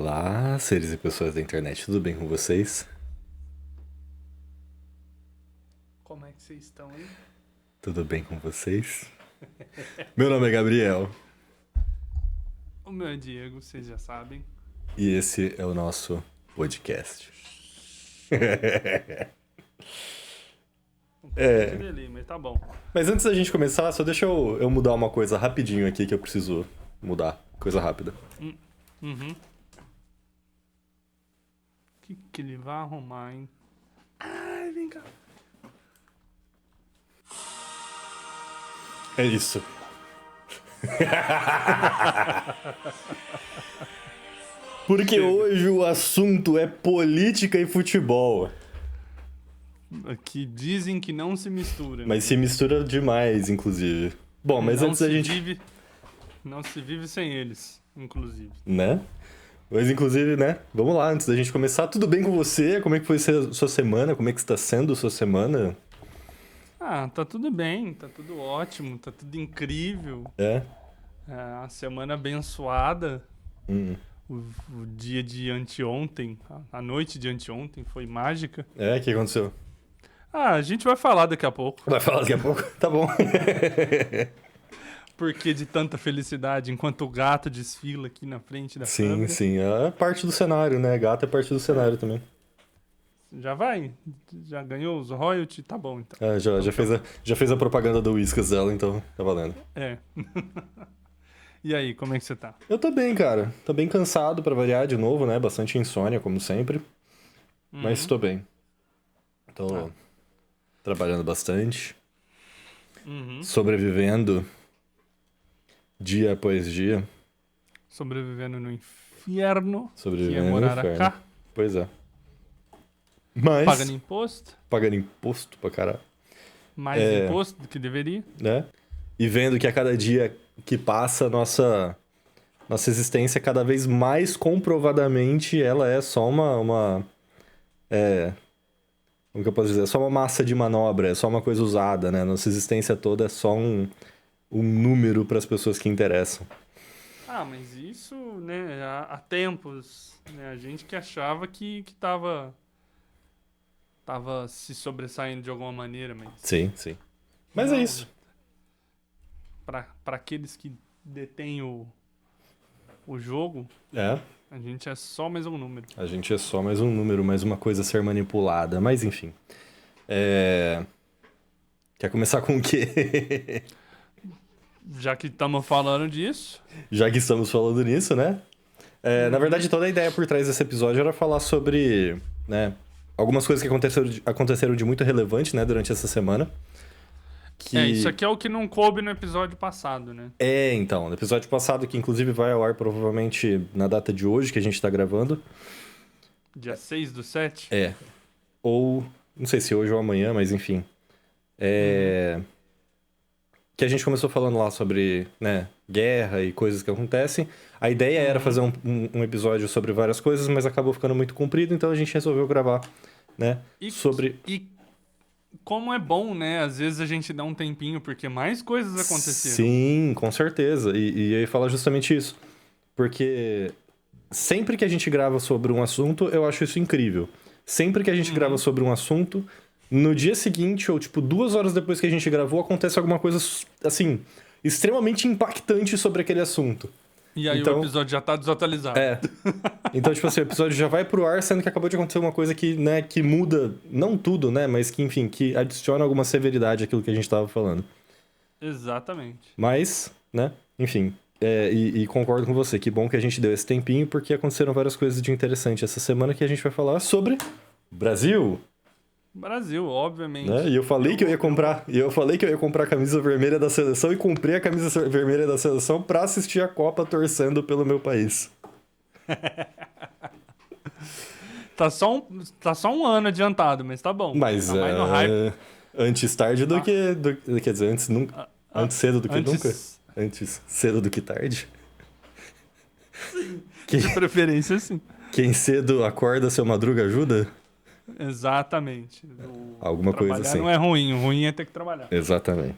Olá, seres e pessoas da internet, tudo bem com vocês? Como é que vocês estão aí? Tudo bem com vocês? Meu nome é Gabriel O meu é Diego, vocês já sabem. e esse é o nosso podcast. Um pouco de delay, mas tá bom. Mas antes da gente começar, só deixa eu mudar uma coisa rapidinho aqui que eu preciso mudar. Coisa rápida. Uhum. O que ele vai arrumar, hein? Ai, vem cá. É isso. Porque hoje o assunto é política e futebol. Aqui dizem que não se mistura. Mas se mistura demais, inclusive. Bom, mas não antes da se gente... vive, não se vive sem eles, inclusive. Né? Mas, inclusive, né? Vamos lá, antes da gente começar. Tudo bem com você? Como é que foi sua semana? Como é que está sendo sua semana? Ah, tá tudo bem, tá tudo ótimo, tá tudo incrível. É? A semana abençoada. Hum. O dia de anteontem, a noite de anteontem foi mágica. É? O que aconteceu? Ah, a gente vai falar daqui a pouco. Vai falar daqui a pouco? Tá bom. Porque de tanta felicidade, enquanto o gato desfila aqui na frente da Sim, câmera. sim. É parte do cenário, né? Gato é parte do cenário também. Já vai? Já ganhou os royalties? Tá bom, então. É, já fez a propaganda do Whiskas dela, então tá valendo. É. E aí, como é que você tá? Eu tô bem, cara. Tô bem cansado pra variar de novo, né? Bastante insônia, como sempre. Mas tô bem. Tô trabalhando bastante. Sobrevivendo dia após dia. Sobrevivendo no inferno. Sobrevivendo que é no morar inferno. cá. Pois é. Mas... Pagando imposto. Pagando imposto pra caralho. Mais imposto do que deveria. Né? E vendo que a cada dia que passa, nossa existência cada vez mais comprovadamente ela é só como que eu posso dizer? É só uma massa de manobra, é só uma coisa usada, né? Nossa existência toda é só um número para as pessoas que interessam. Ah, mas isso, né, há tempos, né, a gente que achava que tava se sobressaindo de alguma maneira, mas Sim, sim. Mas não, é isso. Para aqueles que detêm o jogo, É, a gente é só mais um número. a gente é só mais um número, mais uma coisa a ser manipulada. Mas enfim. Quer começar com o quê? Já que estamos falando disso, Já que estamos falando nisso, né? Na verdade, toda a ideia por trás desse episódio era falar sobre, né, algumas coisas que aconteceram de muito relevante, né, durante essa semana. isso aqui é o que não coube no episódio passado, né? Então, no episódio passado, que inclusive vai ao ar provavelmente na data de hoje, que a gente tá gravando. Dia 6/7. Ou, não sei se hoje ou amanhã, mas enfim. Que a gente começou falando lá sobre, né, guerra e coisas que acontecem. A ideia era fazer um episódio sobre várias coisas, mas acabou ficando muito comprido, então a gente resolveu gravar, né, sobre... E como é bom, né? Às vezes a gente dá um tempinho, porque mais coisas aconteceram. Sim, com certeza. E aí fala justamente isso. Porque sempre que a gente grava sobre um assunto, eu acho isso incrível. Sempre que a gente grava sobre um assunto, no dia seguinte, ou tipo 2 horas depois que a gente gravou, acontece alguma coisa, assim, extremamente impactante sobre aquele assunto. E aí Então, o episódio já tá desatualizado. Então, tipo assim, o episódio já vai pro ar, sendo que acabou de acontecer uma coisa que, né, que muda, não tudo, né, mas que, enfim, que adiciona alguma severidade àquilo que a gente tava falando. Exatamente. Mas, né, enfim, e concordo com você, que bom que a gente deu esse tempinho, porque aconteceram várias coisas de interessante essa semana que a gente vai falar sobre Brasil. Brasil, obviamente. Né? E eu falei que eu ia comprar a camisa vermelha da seleção e comprei a camisa vermelha da seleção pra assistir a Copa torcendo pelo meu país. Tá só um ano adiantado, mas tá bom. Mas tá mais no hype. antes tarde do que... quer dizer, antes nunca... Antes cedo do que antes- nunca? Antes cedo do que tarde? De preferência, sim. Quem cedo acorda, seu madruga ajuda? Exatamente. Alguma coisa Trabalhar assim. não é ruim, o ruim é ter que trabalhar. Exatamente.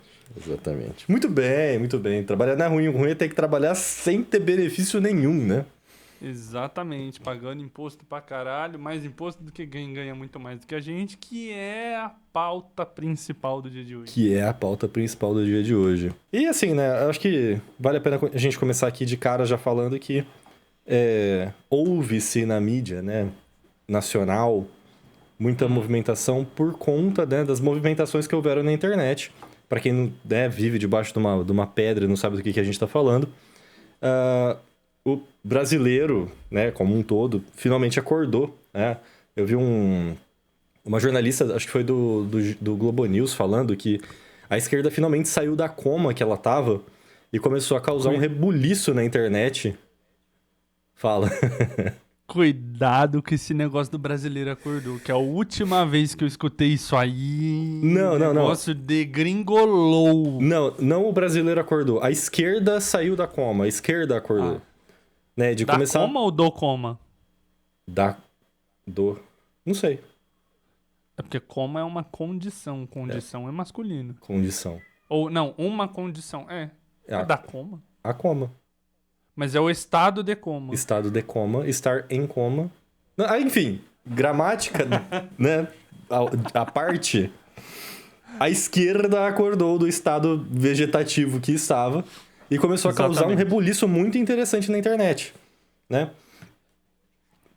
Muito bem, muito bem. Trabalhar não é ruim, o ruim é ter que trabalhar sem ter benefício nenhum, né? Exatamente, pagando imposto pra caralho, mais imposto do que quem ganha muito mais do que a gente, que é a pauta principal do dia de hoje. Que é a pauta principal do dia de hoje. E assim, né, eu acho que vale a pena a gente começar aqui de cara já falando que houve-se na mídia, né, nacional, muita movimentação por conta, né, das movimentações que houveram na internet. Para quem não, né, vive debaixo de uma pedra e não sabe do que a gente está falando, o brasileiro, né, como um todo, finalmente acordou, né? Eu vi uma jornalista, acho que foi do Globo News, falando que a esquerda finalmente saiu da coma que ela tava e começou a causar um rebuliço na internet. Fala. Cuidado que esse negócio do brasileiro acordou, que é a última vez que eu escutei isso aí. Não. O negócio degringolou. Não o brasileiro acordou. A esquerda saiu da coma. A esquerda acordou. Né, de da começar... coma ou do coma? Não sei. É porque coma é uma condição. Condição é masculino. Condição. Ou, não, uma condição. É da coma. A coma. Mas é o estado de coma. Estado de coma, estar em coma. Enfim, gramática, né? A parte. A esquerda acordou do estado vegetativo que estava e começou a causar um rebuliço muito interessante na internet, né?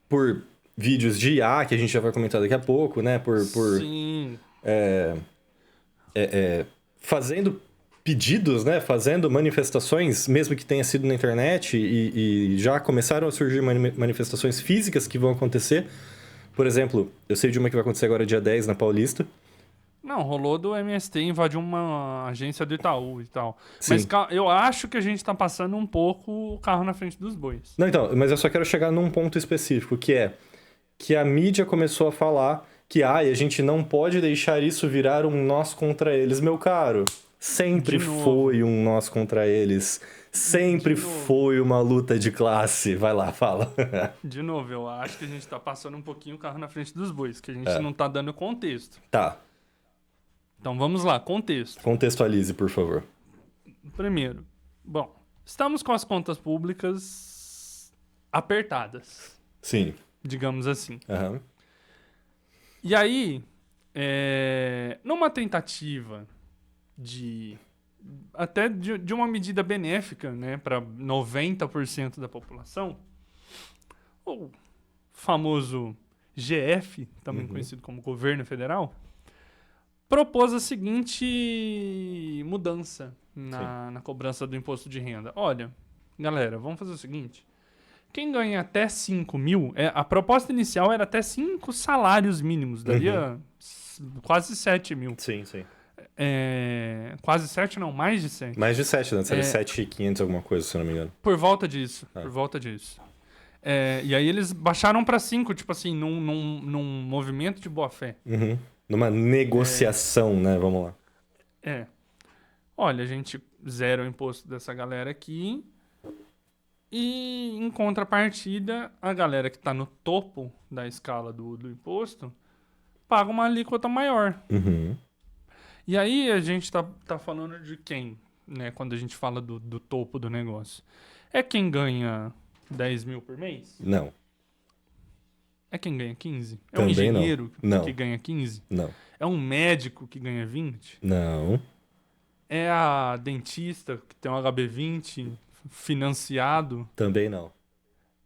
Por vídeos de IA, que a gente já vai comentar daqui a pouco, né? Sim. Fazendo pedidos, né? Fazendo manifestações, mesmo que tenha sido na internet, e já começaram a surgir manifestações físicas que vão acontecer. Por exemplo, eu sei de uma que vai acontecer agora dia 10 na Paulista. Não, rolou do MST invadir uma agência do Itaú e tal. Sim. Mas eu acho que a gente tá passando um pouco o carro na frente dos bois. Não, então, mas eu só quero chegar num ponto específico, que é que a mídia começou a falar que a gente não pode deixar isso virar um nós contra eles. Meu caro, sempre foi um nós contra eles. Sempre foi uma luta de classe. Vai lá, fala. De novo, eu acho que a gente tá passando um pouquinho o carro na frente dos bois, que a gente não tá dando contexto. Tá. Então vamos lá, contexto. Contextualize, por favor. Primeiro, bom, estamos com as contas públicas apertadas. Sim. Digamos assim. Uhum. E aí, numa tentativa até de uma medida benéfica, né, para 90% da população, o famoso GF, também conhecido como Governo Federal, propôs a seguinte mudança na cobrança do imposto de renda. Olha, galera, vamos fazer o seguinte. Quem ganha até 5 mil, a proposta inicial era até 5 salários mínimos, daria quase 7 mil. Sim, sim. Quase 7 não, mais de 7. Mais de 7, né? 7.500 alguma coisa, se eu não me engano. Por volta disso, por volta disso. E aí eles baixaram para 5, tipo assim, num movimento de boa-fé. Uhum. Numa negociação, né? Vamos lá. Olha, a gente zera o imposto dessa galera aqui e, em contrapartida, a galera que tá no topo da escala do imposto paga uma alíquota maior. Uhum. E aí a gente tá falando de quem, né? Quando a gente fala do topo do negócio. É quem ganha 10 mil por mês? Não. É quem ganha 15? É Também um engenheiro não. que ganha 15? Não. É um médico que ganha 20? Não. É a dentista que tem um HB20 financiado? Também não.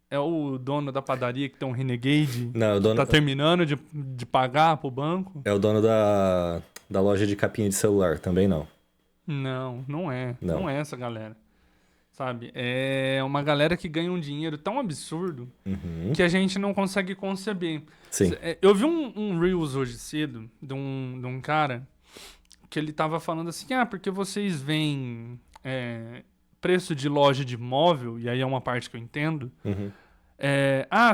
É o dono da padaria que tem um Renegade? Não, o dono... Tá terminando de pagar pro banco? É o dono da loja de capinha de celular. Também não. Não é. Não. Não é essa galera. Sabe? É uma galera que ganha um dinheiro tão absurdo que a gente não consegue conceber. Sim. Eu vi um Reels hoje cedo de um cara que ele tava falando assim, porque vocês veem preço de loja de móvel, e aí é uma parte que eu entendo,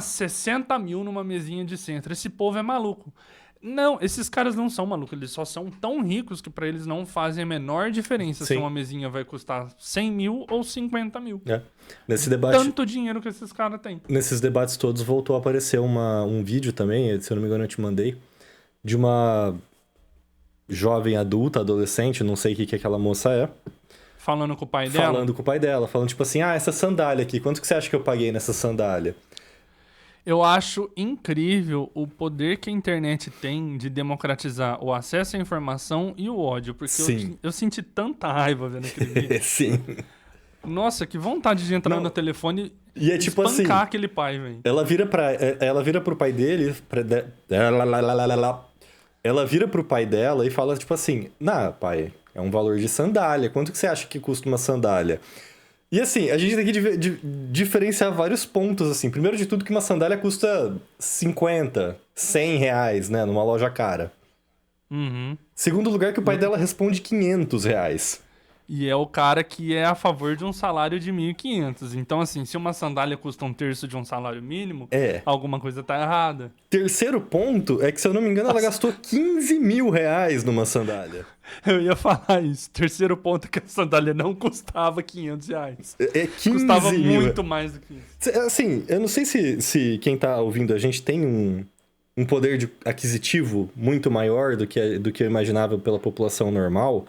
60 mil numa mesinha de centro. Esse povo é maluco. Não, esses caras não são malucos, eles só são tão ricos que pra eles não fazem a menor diferença se uma mesinha vai custar 100 mil ou 50 mil. Nesse debate, tanto dinheiro que esses caras têm. Nesses debates todos voltou a aparecer um vídeo também, se eu não me engano eu te mandei, de uma jovem adulta, adolescente, não sei o que aquela moça é. Falando com o pai dela? Falando com o pai dela, falando tipo assim, essa sandália aqui, quanto que você acha que eu paguei nessa sandália? Eu acho incrível o poder que a internet tem de democratizar o acesso à informação e o ódio, porque Sim. eu senti tanta raiva vendo aquele vídeo. Sim. Nossa, que vontade de entrar Não. no telefone E é e tipo espancar assim, aquele pai, velho. ela vira pro pai dele, ela vira pro pai dela e fala tipo assim, pai, é um valor de sandália, quanto que você acha que custa uma sandália? E assim, a gente tem que diferenciar vários pontos, assim. Primeiro de tudo que uma sandália custa 50, 100 reais, né, numa loja cara. Uhum. Segundo lugar que o pai dela responde 500 reais. E é o cara que é a favor de um salário de 1.500. Então, assim, se uma sandália custa um terço de um salário mínimo, alguma coisa tá errada. Terceiro ponto é que, se eu não me engano, ela gastou 15 mil reais numa sandália. Eu ia falar isso. Terceiro ponto é que a sandália não custava 500 reais. É 15 Custava mil. muito mais do que isso. Assim, eu não sei se quem tá ouvindo a gente tem um poder aquisitivo muito maior do que eu imaginava pela população normal.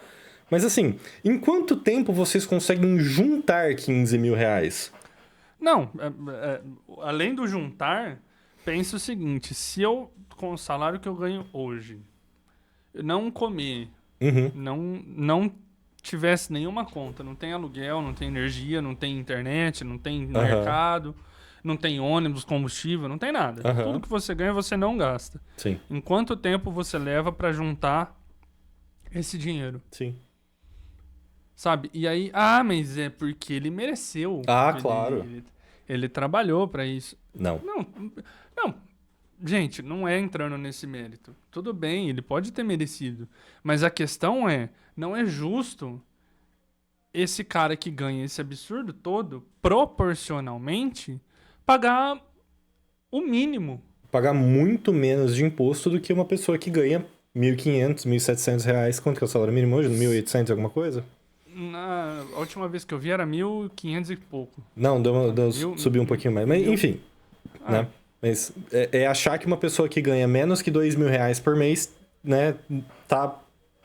Mas assim, em quanto tempo vocês conseguem juntar 15 mil reais? Não, além do juntar, pense o seguinte, se eu, com o salário que eu ganho hoje, não comer, não tivesse nenhuma conta, não tem aluguel, não tem energia, não tem internet, não tem mercado, não tem ônibus, combustível, não tem nada. Tudo que você ganha, você não gasta. Sim. Em quanto tempo você leva pra juntar esse dinheiro? Sim. Sabe? E aí, mas é porque ele mereceu. Claro. Ele trabalhou pra isso. Não. Não. Gente, não é entrando nesse mérito. Tudo bem, ele pode ter merecido. Mas a questão não é justo esse cara que ganha esse absurdo todo, proporcionalmente, pagar o mínimo. Pagar muito menos de imposto do que uma pessoa que ganha 1.500, 1.700 reais. Quanto que é o salário mínimo hoje? 1.800 alguma coisa? A última vez que eu vi era 1.500 e pouco. Não, subiu um pouquinho mais. Mas, enfim, né? Mas é achar que uma pessoa que ganha menos que 2 mil reais por mês, né, tá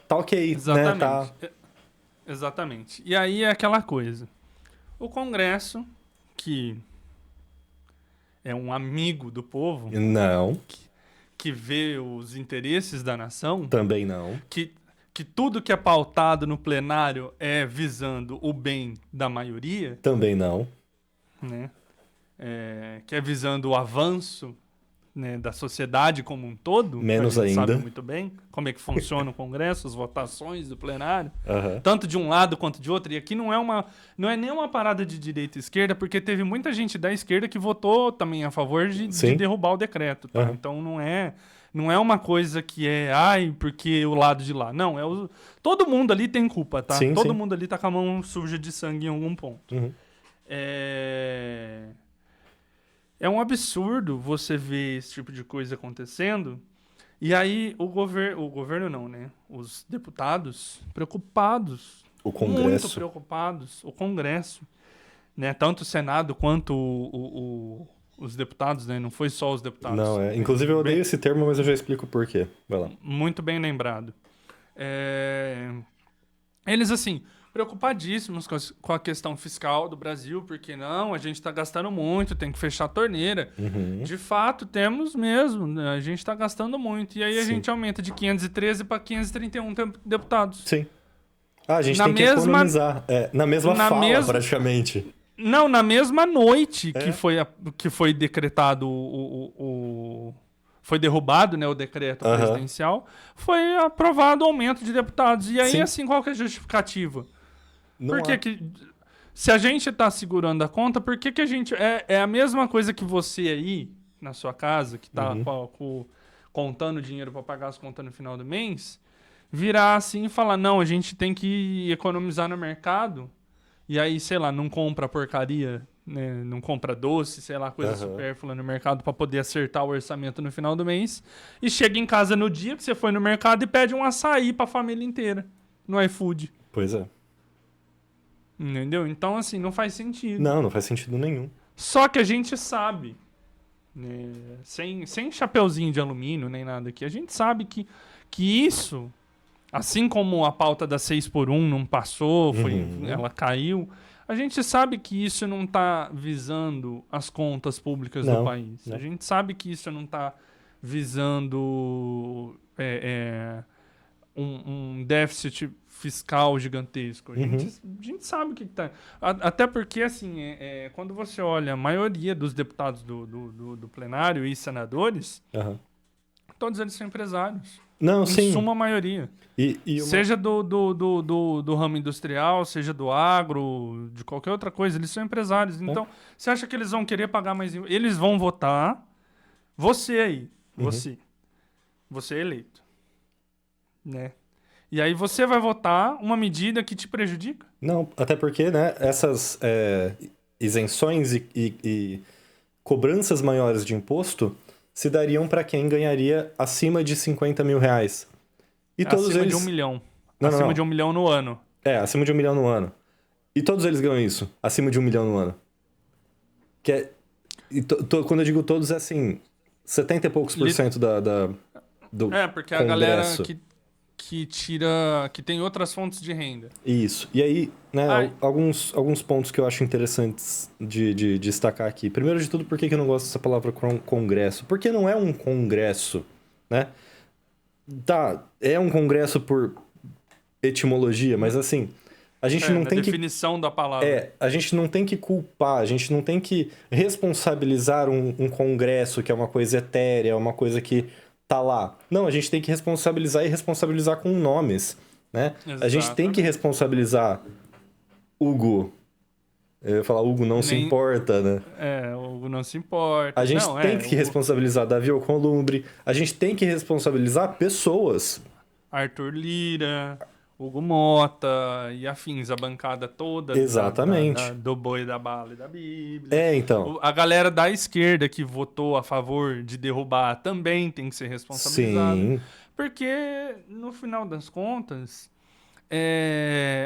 ok, exatamente. né? Exatamente. E aí é aquela coisa. O Congresso, que é um amigo do povo... Não. Que vê os interesses da nação... Também não. Que tudo que é pautado no plenário é visando o bem da maioria... Também não. Né? Que é visando o avanço, né, da sociedade como um todo. Menos a gente ainda. sabe muito bem como é que funciona o Congresso, as votações do plenário. Uhum. Tanto de um lado quanto de outro. E aqui não é nem uma parada de direita e esquerda, porque teve muita gente da esquerda que votou também a favor de derrubar o decreto. Tá? Uhum. Então não é uma coisa que porque o lado de lá. Não, todo mundo ali tem culpa, tá? Sim, todo sim. mundo ali tá com a mão suja de sangue em algum ponto. Uhum. É um absurdo você ver esse tipo de coisa acontecendo. E aí o governo não, né? Os deputados preocupados. O Congresso. Muito preocupados. O Congresso. Né? Tanto o Senado quanto os deputados, né? Não foi só os deputados. Não, inclusive eu odeio esse termo, mas eu já explico por quê. Vai lá. Muito bem lembrado. Eles, assim, preocupadíssimos com a questão fiscal do Brasil, porque não, a gente está gastando muito, tem que fechar a torneira. Uhum. De fato, temos mesmo, né? A gente está gastando muito. E aí a gente aumenta de 513 para 531 deputados. Sim. A gente tem que economizar. Na mesma fala, praticamente. Não, na mesma noite que foi decretado foi derrubado, né, o decreto presidencial, foi aprovado o aumento de deputados. E aí, assim, qual que é a justificativa? Por que se a gente está segurando a conta, por que a gente... É a mesma coisa que você aí, na sua casa, que está contando dinheiro para pagar as contas no final do mês, virar assim e falar, não, a gente tem que economizar no mercado, e aí, sei lá, não compra porcaria, né, não compra doce, sei lá, coisa supérflua no mercado para poder acertar o orçamento no final do mês, e chega em casa no dia que você foi no mercado e pede um açaí para a família inteira, no iFood. Pois é. Entendeu? Então, assim, não faz sentido. Não faz sentido nenhum. Só que a gente sabe, né, sem chapeuzinho de alumínio nem nada aqui, a gente sabe que isso Assim como a pauta da 6x1 não passou, ela caiu, a gente sabe que isso não está visando as contas públicas do país. Não. A gente sabe que isso não está visando um déficit fiscal gigantesco. A gente sabe o que está... Até porque, assim, quando você olha a maioria dos deputados do plenário e senadores, todos eles são empresários. Não, em sim. suma maioria. Seja do ramo industrial, seja do agro, de qualquer outra coisa, eles são empresários. Então, você acha que eles vão querer pagar mais? Eles vão votar você aí. Você é eleito. Né? E aí você vai votar uma medida que te prejudica? Não, até porque, né, essas isenções e cobranças maiores de imposto se dariam para quem ganharia acima de 50 mil reais. E todos acima eles... de 1 milhão. Acima de 1 milhão no ano. Acima de 1 milhão no ano. E todos eles ganham isso, acima de 1 milhão no ano. Que quando eu digo todos, é assim, 70 e poucos por cento do porque Congresso. A galera que tira... que tem outras fontes de renda. Isso. E aí, né, alguns pontos que eu acho interessantes de destacar aqui. Primeiro de tudo, por que eu não gosto dessa palavra congresso? Porque não é um congresso, né? Tá, é um congresso por etimologia, mas assim, a gente não tem definição da palavra. A gente não tem que culpar, a gente não tem que responsabilizar um congresso, que é uma coisa etérea, uma coisa que tá lá. Não, a gente tem que responsabilizar e responsabilizar com nomes, né? A gente tem que responsabilizar Hugo. Eu ia falar, Hugo não se importa, né? Hugo não se importa. A gente tem que responsabilizar Davi Alcolumbre. A gente tem que responsabilizar pessoas. Arthur Lira, Hugo Mota e afins, a bancada toda. Exatamente. Do boi, da bala e da Bíblia. Então. A galera da esquerda que votou a favor de derrubar também tem que ser responsabilizada. Sim. Porque, no final das contas,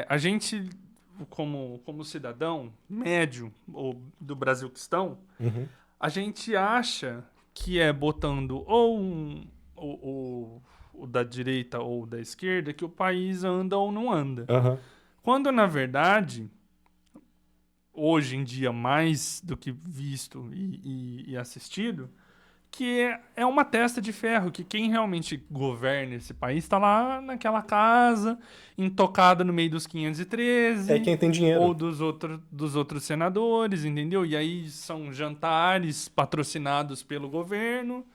a gente... Como cidadão médio ou do Brasil cristão, a gente acha que é botando ou da direita ou da esquerda que o país anda ou não anda. Quando, na verdade, hoje em dia, mais do que visto e assistido, que é uma testa de ferro, que quem realmente governa esse país está lá naquela casa, intocada no meio dos 513. É quem tem dinheiro. Ou dos outros senadores, entendeu? E aí são jantares patrocinados pelo governo,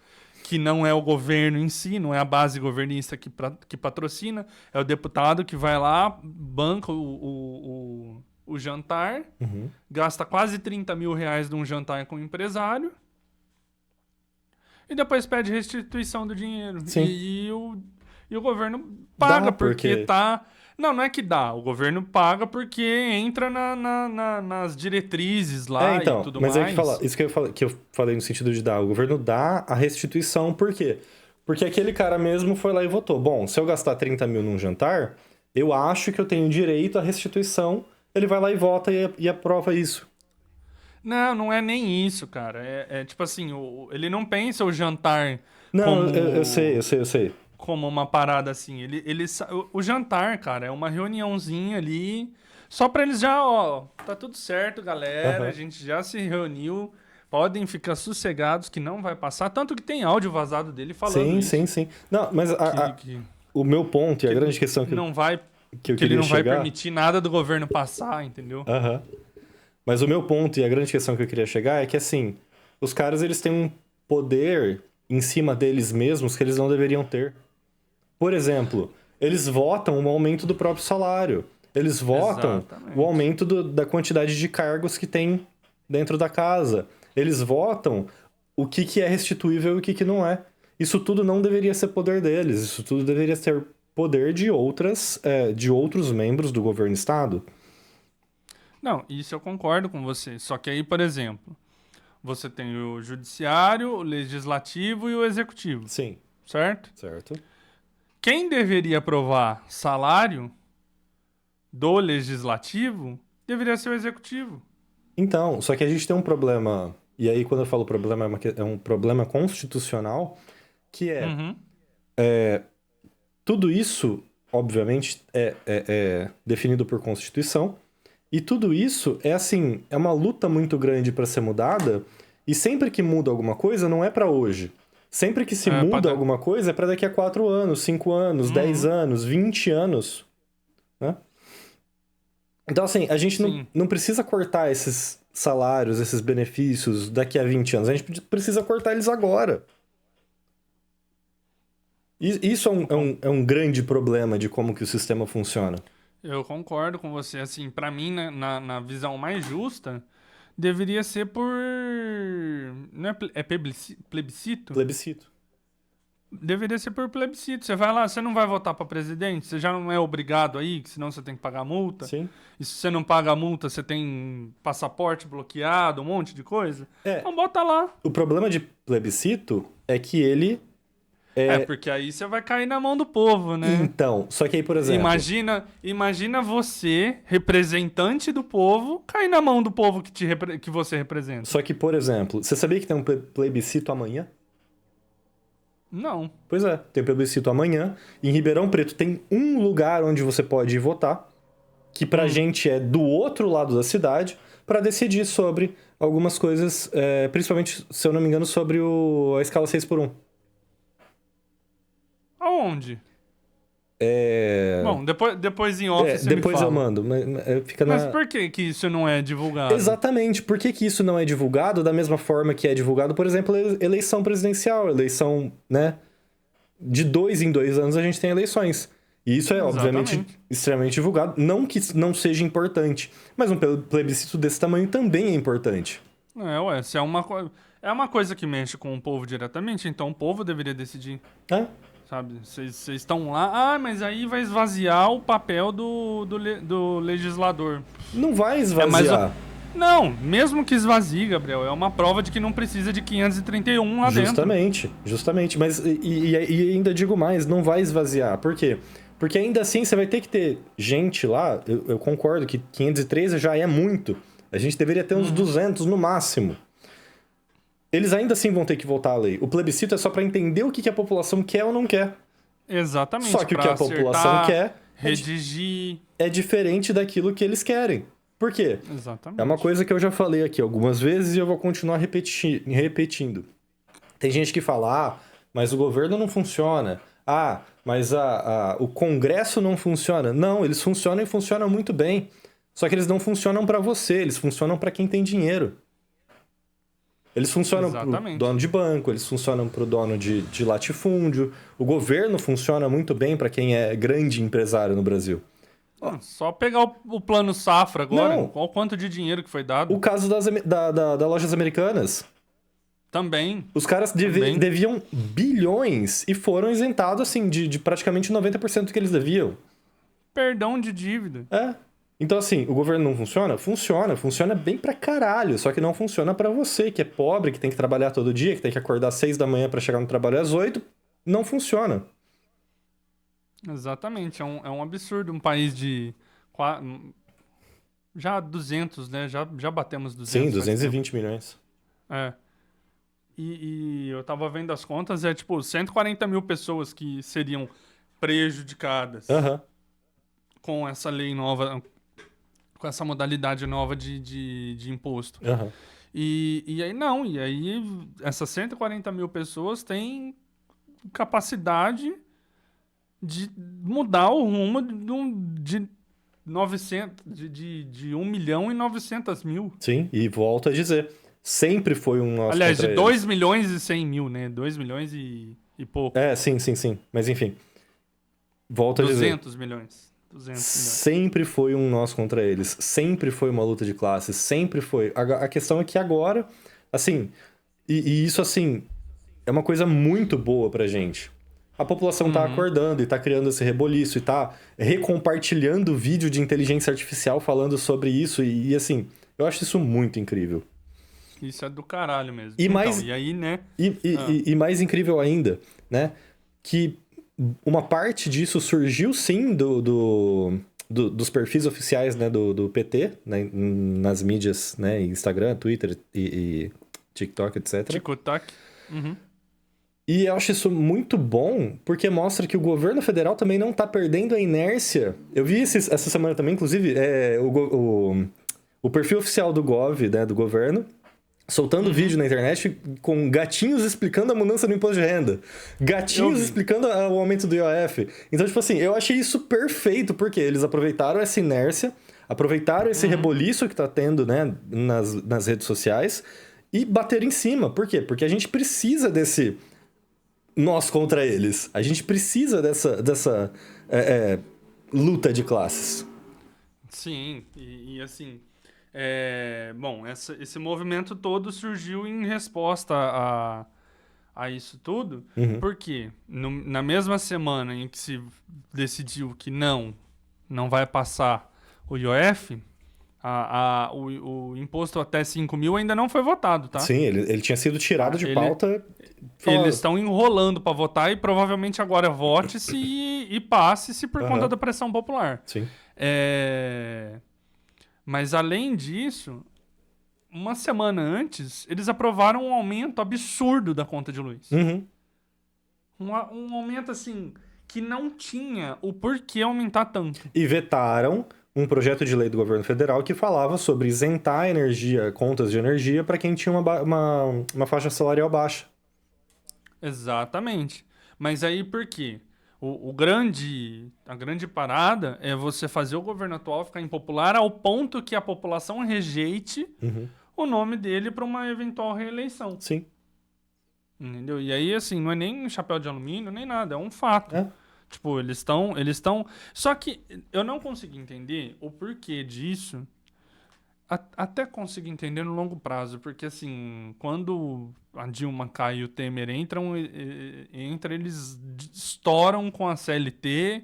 que não é o governo em si, não é a base governista que patrocina, é o deputado que vai lá, banca o jantar, gasta quase 30 mil reais de um jantar com o empresário, e depois pede restituição do dinheiro. Sim. E o governo paga porque tá... Não é que dá. O governo paga porque entra nas diretrizes lá então, e tudo mais. Mas isso que eu falei no sentido de dar. O governo dá a restituição, por quê? Porque aquele cara mesmo foi lá e votou. Bom, se eu gastar 30 mil num jantar, eu acho que eu tenho direito à restituição. Ele vai lá e vota e aprova isso. Não é nem isso, cara. É tipo assim, ele não pensa o jantar como... Não, eu sei. Como uma parada assim. O jantar, cara, é uma reuniãozinha ali, só pra eles já, tá tudo certo, galera, a gente já se reuniu, podem ficar sossegados que não vai passar, tanto que tem áudio vazado dele falando isso. Sim. Não, mas o meu ponto e a grande questão que não vai, que eu que ele não chegar... vai permitir nada do governo passar, entendeu? Mas o meu ponto e a grande questão que eu queria chegar é que, assim, os caras, eles têm um poder em cima deles mesmos que eles não deveriam ter. Por exemplo, eles votam o aumento do próprio salário. Eles votam o aumento da quantidade de cargos que tem dentro da casa. Eles votam o que é restituível e o que não é. Isso tudo não deveria ser poder deles. Isso tudo deveria ser poder de outros membros do governo do Estado. Não, isso eu concordo com você. Só que aí, por exemplo, você tem o judiciário, o legislativo e o executivo. Sim. Certo? Certo. Quem deveria aprovar salário do legislativo deveria ser o executivo. Então, só que a gente tem um problema, e aí quando eu falo problema, é um problema constitucional, que é tudo isso, obviamente, é definido por Constituição. E tudo isso é assim, é uma luta muito grande para ser mudada, e sempre que muda alguma coisa, não é para hoje. Sempre que se muda alguma coisa, é para daqui a 4 anos, 5 anos, 10 anos, 20 anos, né? Então, assim, a gente não precisa cortar esses salários, esses benefícios daqui a 20 anos. A gente precisa cortar eles agora. Isso é um grande problema de como que o sistema funciona. Eu concordo com você. Assim, pra mim, né, na visão mais justa, deveria ser por... Não é plebiscito? Plebiscito. Deveria ser por plebiscito. Você vai lá, você não vai votar pra presidente, você já não é obrigado aí, que senão você tem que pagar multa. Sim. E se você não paga a multa, você tem passaporte bloqueado, um monte de coisa. Então bota lá. O problema de plebiscito é que ele... porque aí você vai cair na mão do povo, né? Então, só que aí, por exemplo... Imagina você, representante do povo, cair na mão do povo que você representa. Só que, por exemplo, você sabia que tem um plebiscito amanhã? Não. Pois é, tem plebiscito amanhã. Em Ribeirão Preto tem um lugar onde você pode ir votar, que pra gente é do outro lado da cidade, pra decidir sobre algumas coisas, principalmente, se eu não me engano, sobre a escala 6x1. Aonde? Bom, depois em off você depois me fala. eu mando. Mas por que isso não é divulgado? Exatamente. Por que isso não é divulgado da mesma forma que é divulgado, por exemplo, eleição presidencial, eleição, né? De 2 em 2 anos a gente tem eleições. E isso é, obviamente, extremamente divulgado. Não que não seja importante, mas um plebiscito desse tamanho também é importante. Se é uma coisa que mexe com o povo diretamente, então o povo deveria decidir. Sabe? Vocês estão lá, mas aí vai esvaziar o papel do legislador. Não vai esvaziar. Não, mesmo que esvazie, Gabriel, é uma prova de que não precisa de 531 lá dentro. Justamente. Mas, e ainda digo mais, não vai esvaziar. Por quê? Porque ainda assim você vai ter que ter gente lá, eu concordo que 513 já é muito. A gente deveria ter uns 200 no máximo. Eles ainda assim vão ter que votar a lei. O plebiscito é só para entender o que a população quer ou não quer. Exatamente. Só que o que a população quer redigir é diferente daquilo que eles querem. Por quê? Exatamente. É uma coisa que eu já falei aqui algumas vezes e eu vou continuar repetindo. Tem gente que fala, mas o governo não funciona. Mas o Congresso não funciona. Não, eles funcionam e funcionam muito bem. Só que eles não funcionam para você, eles funcionam para quem tem dinheiro. Eles funcionam para o dono de banco, eles funcionam para o dono de latifúndio. O governo funciona muito bem para quem é grande empresário no Brasil. Só pegar o plano Safra agora. Não. Qual quanto de dinheiro que foi dado? O caso das Lojas Americanas. Também. Os caras deviam bilhões e foram isentados assim, de praticamente 90% do que eles deviam. Perdão de dívida. Então, assim, o governo não funciona? Funciona bem pra caralho, só que não funciona pra você, que é pobre, que tem que trabalhar todo dia, que tem que acordar às 6 da manhã pra chegar no trabalho às 8, não funciona. Exatamente, é um absurdo um país de já 200, né, já batemos 200. Sim, 220 milhões. E eu tava vendo as contas, tipo 140 mil pessoas que seriam prejudicadas com essa lei nova, com essa modalidade nova de imposto. E aí essas 140 mil pessoas têm capacidade de mudar o rumo de 1 milhão e 900 mil. Sim, e volto a dizer, sempre foi um nosso. Aliás, de 2 milhões e 100 mil, né? 2 milhões e pouco. Sim. Mas enfim, volto a dizer. 200 milhões. Sempre foi um nós contra eles. Sempre foi uma luta de classes. Sempre foi. A questão é que agora, assim, e isso, assim, é uma coisa muito boa pra gente. A população tá acordando e tá criando esse reboliço e tá recompartilhando vídeo de inteligência artificial falando sobre isso e assim, eu acho isso muito incrível. Isso é do caralho mesmo. E aí, né? E mais incrível ainda, né? Que uma parte disso surgiu sim dos perfis oficiais, né, do PT, né, nas mídias, né, Instagram, Twitter e TikTok, etc. TikTok. E eu acho isso muito bom, porque mostra que o governo federal também não tá perdendo a inércia. Eu vi essa semana também, inclusive, o perfil oficial do Gov, né, do governo, soltando vídeo na internet com gatinhos explicando a mudança do imposto de renda. Gatinhos explicando o aumento do IOF. Então, tipo assim, eu achei isso perfeito, porque eles aproveitaram essa inércia, aproveitaram esse reboliço que tá tendo, né, nas redes sociais e bateram em cima. Por quê? Porque a gente precisa desse nós contra eles. A gente precisa dessa luta de classes. Sim, e assim... bom, esse movimento todo surgiu em resposta a isso tudo, porque na mesma semana em que se decidiu que não vai passar o IOF, o imposto até 5 mil ainda não foi votado, tá? Sim, ele tinha sido tirado de pauta. Eles estão enrolando para votar e provavelmente agora vote-se e passe-se por conta da pressão popular. Sim. Mas, além disso, uma semana antes, eles aprovaram um aumento absurdo da conta de luz. Um aumento, assim, que não tinha o porquê aumentar tanto. E vetaram um projeto de lei do governo federal que falava sobre isentar contas de energia para quem tinha uma faixa salarial baixa. Exatamente. Mas aí, por quê? A grande parada é você fazer o governo atual ficar impopular ao ponto que a população rejeite o nome dele para uma eventual reeleição. Sim. Entendeu? E aí, assim, não é nem chapéu de alumínio, nem nada, é um fato. Tipo, eles estão... Só que eu não consigo entender o porquê disso. Até consigo entender no longo prazo, porque assim, quando a Dilma cai e o Temer entram, eles estouram com a CLT,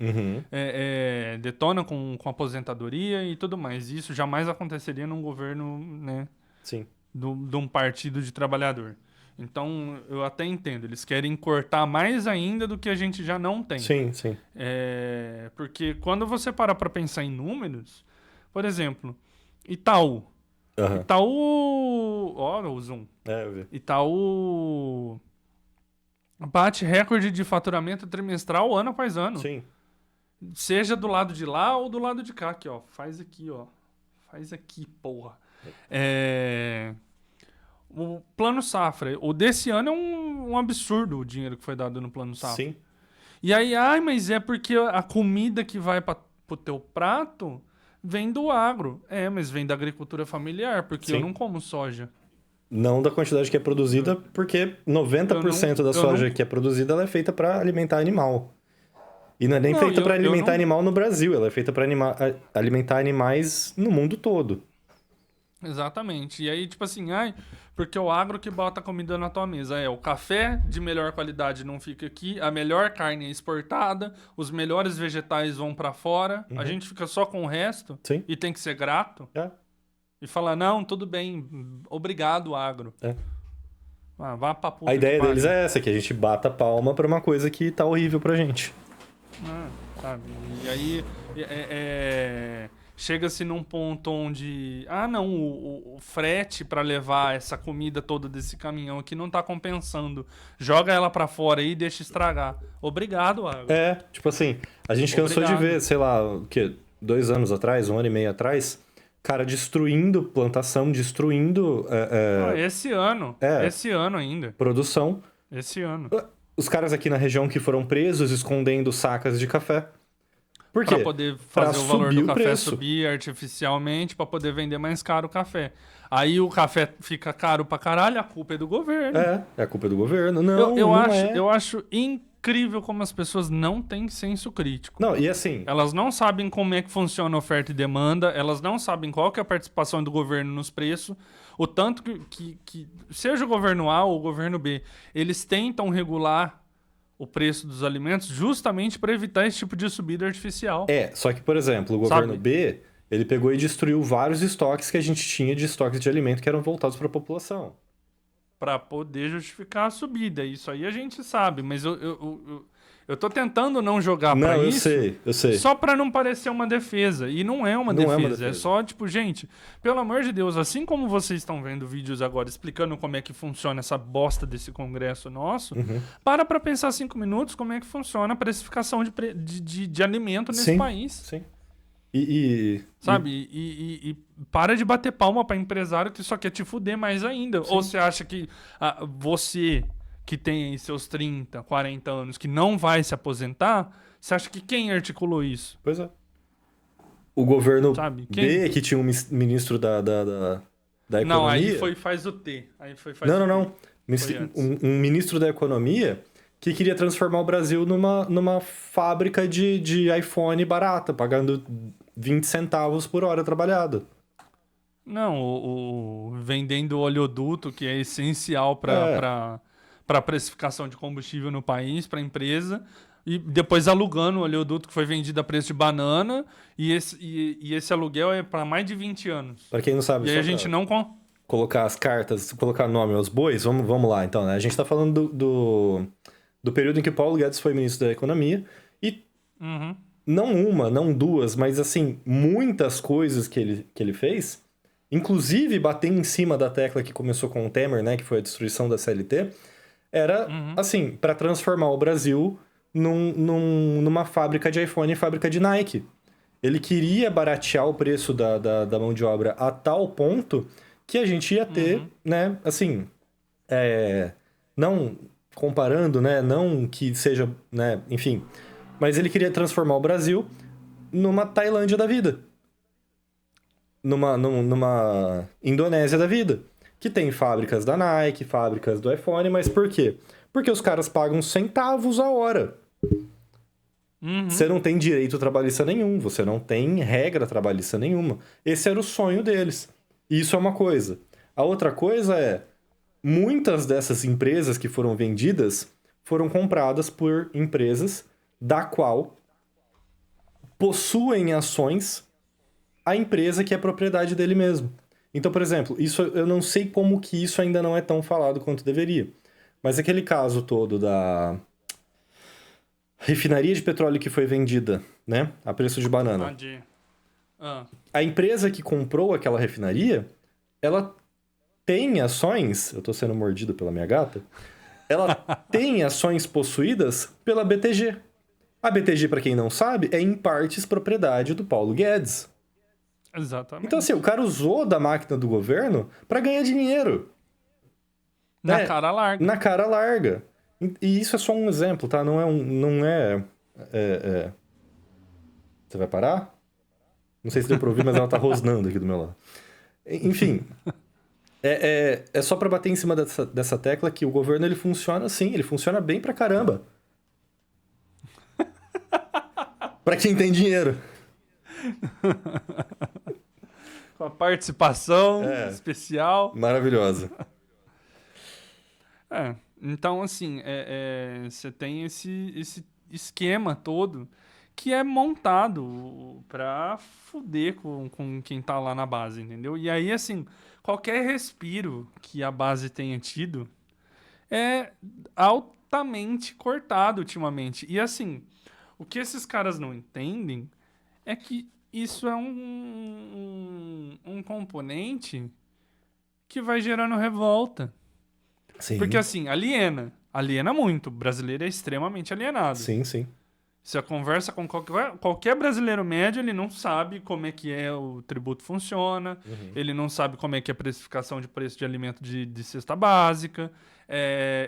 detonam com a aposentadoria e tudo mais. Isso jamais aconteceria num governo, né, Sim. de um partido de trabalhador. Então, eu até entendo, eles querem cortar mais ainda do que a gente já não tem. Sim, sim. Porque quando você para pensar em números, por exemplo... Itaú. Itaú... Ó, o zoom. Eu vi. Itaú bate recorde de faturamento trimestral ano após ano. Sim. Seja do lado de lá ou do lado de cá. Aqui, ó. Faz aqui, ó. Faz aqui, porra. O Plano Safra. O desse ano é um absurdo o dinheiro que foi dado no Plano Safra. Sim. E aí, mas é porque a comida que vai pro teu prato... vem do agro. Mas vem da agricultura familiar, porque eu não como soja. Não da quantidade que é produzida, porque 90% da soja que é produzida ela é feita para alimentar animal. E não é nem feita para alimentar animal no Brasil, ela é feita para alimentar animais no mundo todo. Exatamente. E aí, tipo assim, porque o agro que bota a comida na tua mesa. O café de melhor qualidade não fica aqui, a melhor carne é exportada, os melhores vegetais vão pra fora, a gente fica só com o resto. Sim. E tem que ser grato. E falar, não, tudo bem, obrigado, agro. Vá pra puta. A ideia deles é essa, que a gente bata a palma pra uma coisa que tá horrível pra gente. Sabe? E aí, chega-se num ponto onde... o frete para levar essa comida toda desse caminhão aqui não tá compensando. Joga ela para fora aí e deixa estragar. Obrigado, agro. Tipo assim, a gente cansou de ver, sei lá, o quê? 2 anos atrás, 1 ano e meio atrás, cara destruindo plantação, destruindo... Esse ano. Esse ano ainda. Produção. Esse ano. Os caras aqui na região que foram presos escondendo sacas de café. Por quê? Pra poder fazer o valor do café subir artificialmente, pra poder vender mais caro o café. Aí o café fica caro pra caralho, a culpa é do governo. É a culpa do governo. Eu acho incrível como as pessoas não têm senso crítico. Não, e assim... Elas não sabem como é que funciona a oferta e demanda, elas não sabem qual que é a participação do governo nos preços, o tanto que seja o governo A ou o governo B, eles tentam regular o preço dos alimentos justamente para evitar esse tipo de subida artificial. Só que, por exemplo, o governo B, ele pegou e destruiu vários estoques que a gente tinha de estoques de alimento que eram voltados para a população. Para poder justificar a subida. Isso aí a gente sabe, mas eu Eu tô tentando não jogar pra Não, isso. eu sei. Só pra não parecer uma defesa. E não é uma Não é uma defesa. É defesa. só, tipo, gente, pelo amor de Deus, assim como vocês estão vendo vídeos agora explicando como é que funciona essa bosta desse congresso nosso, para pra pensar 5 minutos como é que funciona a precificação de alimento nesse Sim, país. sim. Sabe? E para de bater palma pra empresário que só quer te fuder mais ainda. Ou você acha que você que tem aí seus 30, 40 anos, que não vai se aposentar, você acha que quem articulou isso? Pois é. O governo Sabe? B, que tinha um ministro da economia... Não, aí faz o T. Aí faz o Não. T. Foi antes. Um ministro da economia que queria transformar o Brasil numa fábrica de iPhone barata, pagando 20 centavos por hora trabalhada. Não, vendendo oleoduto, que é essencial para a precificação de combustível no país, para a empresa, e depois alugando o oleoduto que foi vendido a preço de banana, e esse aluguel é para mais de 20 anos. Para quem não sabe, E aí a gente não... colocar as cartas, colocar nome aos bois, vamos lá então, né? A gente tá falando do período em que o Paulo Guedes foi ministro da Economia e não uma, não duas, mas assim, muitas coisas que ele fez, inclusive bater em cima da tecla que começou com o Temer, né, que foi a destruição da CLT, era assim, para transformar o Brasil numa fábrica de iPhone e fábrica de Nike. Ele queria baratear o preço da mão de obra a tal ponto que a gente ia ter, né, assim, não comparando, né, não que seja, né, enfim, mas ele queria transformar o Brasil numa Tailândia da vida. Numa Indonésia da vida. Que tem fábricas da Nike, fábricas do iPhone, mas por quê? Porque os caras pagam centavos a hora. Você não tem direito trabalhista nenhum, você não tem regra trabalhista nenhuma. Esse era o sonho deles. Isso é uma coisa. A outra coisa é, muitas dessas empresas que foram vendidas foram compradas por empresas da qual possuem ações a empresa que é propriedade dele mesmo. Então, por exemplo, isso eu não sei como que isso ainda não é tão falado quanto deveria. Mas aquele caso todo da refinaria de petróleo que foi vendida, né, a preço de banana. A empresa que comprou aquela refinaria, ela tem ações... Eu tô sendo mordido pela minha gata. Ela tem ações possuídas pela BTG. A BTG, para quem não sabe, é em partes propriedade do Paulo Guedes. Exatamente. Então, assim, o cara usou da máquina do governo para ganhar dinheiro. Na cara larga. Na cara larga. E isso é só um exemplo, tá? Não é... Você vai parar? Não sei se deu pra ouvir, mas ela tá rosnando aqui do meu lado. Enfim. É só pra bater em cima dessa tecla que o governo, ele funciona assim. Ele funciona bem pra caramba. Pra quem tem dinheiro. Com a participação especial. Maravilhosa. Então, assim, você tem esse esquema todo que é montado pra fuder com quem tá lá na base, entendeu? E aí, assim, qualquer respiro que a base tenha tido é altamente cortado ultimamente. E, assim, o que esses caras não entendem é que isso é um componente que vai gerando revolta. Sim. Porque, assim, aliena muito. O brasileiro é extremamente alienado. Sim, sim. Você conversa com qualquer brasileiro médio, ele não sabe como é que o tributo funciona, ele não sabe como é que é a precificação de preço de alimento de cesta básica,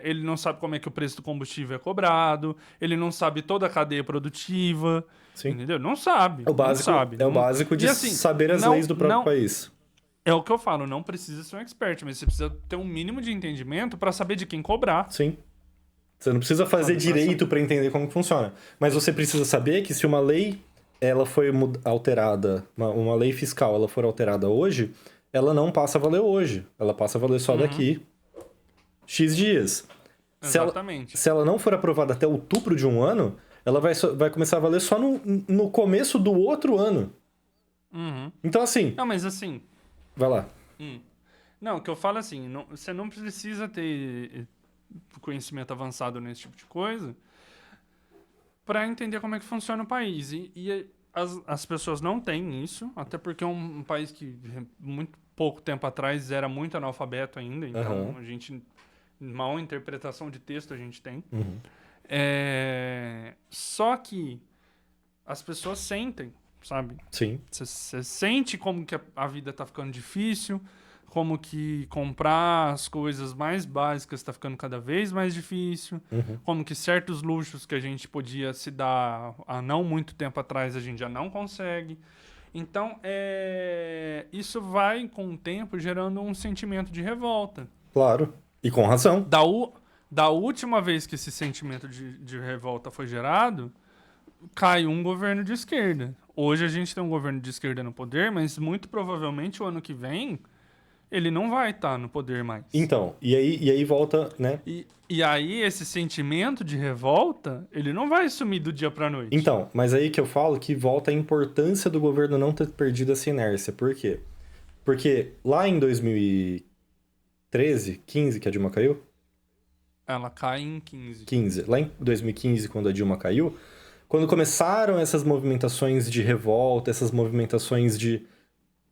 ele não sabe como é que o preço do combustível é cobrado, ele não sabe toda a cadeia produtiva, Sim. Entendeu? Não sabe. O básico, não sabe. o básico de assim, saber as leis do próprio país. É o que eu falo, não precisa ser um expert, mas você precisa ter um mínimo de entendimento para saber de quem cobrar. Sim. Você não precisa fazer direito para entender como funciona. Mas você precisa saber que se uma lei ela foi alterada, uma lei fiscal ela for alterada hoje, ela não passa a valer hoje. Ela passa a valer só daqui X dias. Exatamente. Se ela não for aprovada até outubro de um ano, ela vai começar a valer só no começo do outro ano. Então, assim... Não, mas assim... Vai lá. Não, o que eu falo assim, você não precisa ter conhecimento avançado nesse tipo de coisa para entender como é que funciona o país. E as pessoas não têm isso, até porque é um país que muito pouco tempo atrás era muito analfabeto ainda, então a gente mal interpretação de texto a gente tem. Só que as pessoas sentem, sabe? Sim. Você sente como que a vida tá ficando difícil, como que comprar as coisas mais básicas está ficando cada vez mais difícil, como que certos luxos que a gente podia se dar há não muito tempo atrás a gente já não consegue. Então, isso vai, com o tempo, gerando um sentimento de revolta. Claro. E com razão. Da última vez que esse sentimento de revolta foi gerado, caiu um governo de esquerda. Hoje a gente tem um governo de esquerda no poder, mas muito provavelmente o ano que vem ele não vai estar no poder mais. Então, e aí volta, né? E aí esse sentimento de revolta, ele não vai sumir do dia pra noite. Então, mas aí que eu falo que volta a importância do governo não ter perdido essa inércia. Por quê? Porque lá em 2013, 15, que a Dilma caiu? Ela cai em 15. 15. Lá em 2015, quando a Dilma caiu, quando começaram essas movimentações de revolta, essas movimentações de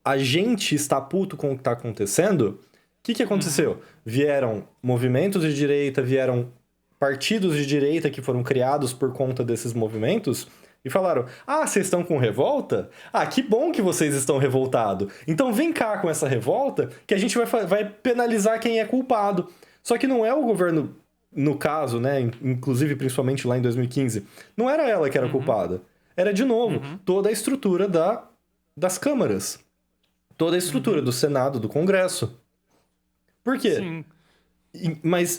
a gente está puto com o que está acontecendo, o que aconteceu? Vieram movimentos de direita, vieram partidos de direita que foram criados por conta desses movimentos e falaram: ah, vocês estão com revolta? Ah, que bom que vocês estão revoltados. Então vem cá com essa revolta que a gente vai penalizar quem é culpado. Só que não é o governo, no caso, né, inclusive principalmente lá em 2015, não era ela que era culpada. Era, de novo, toda a estrutura das câmaras. Toda a estrutura do Senado, do Congresso. Por quê? Sim.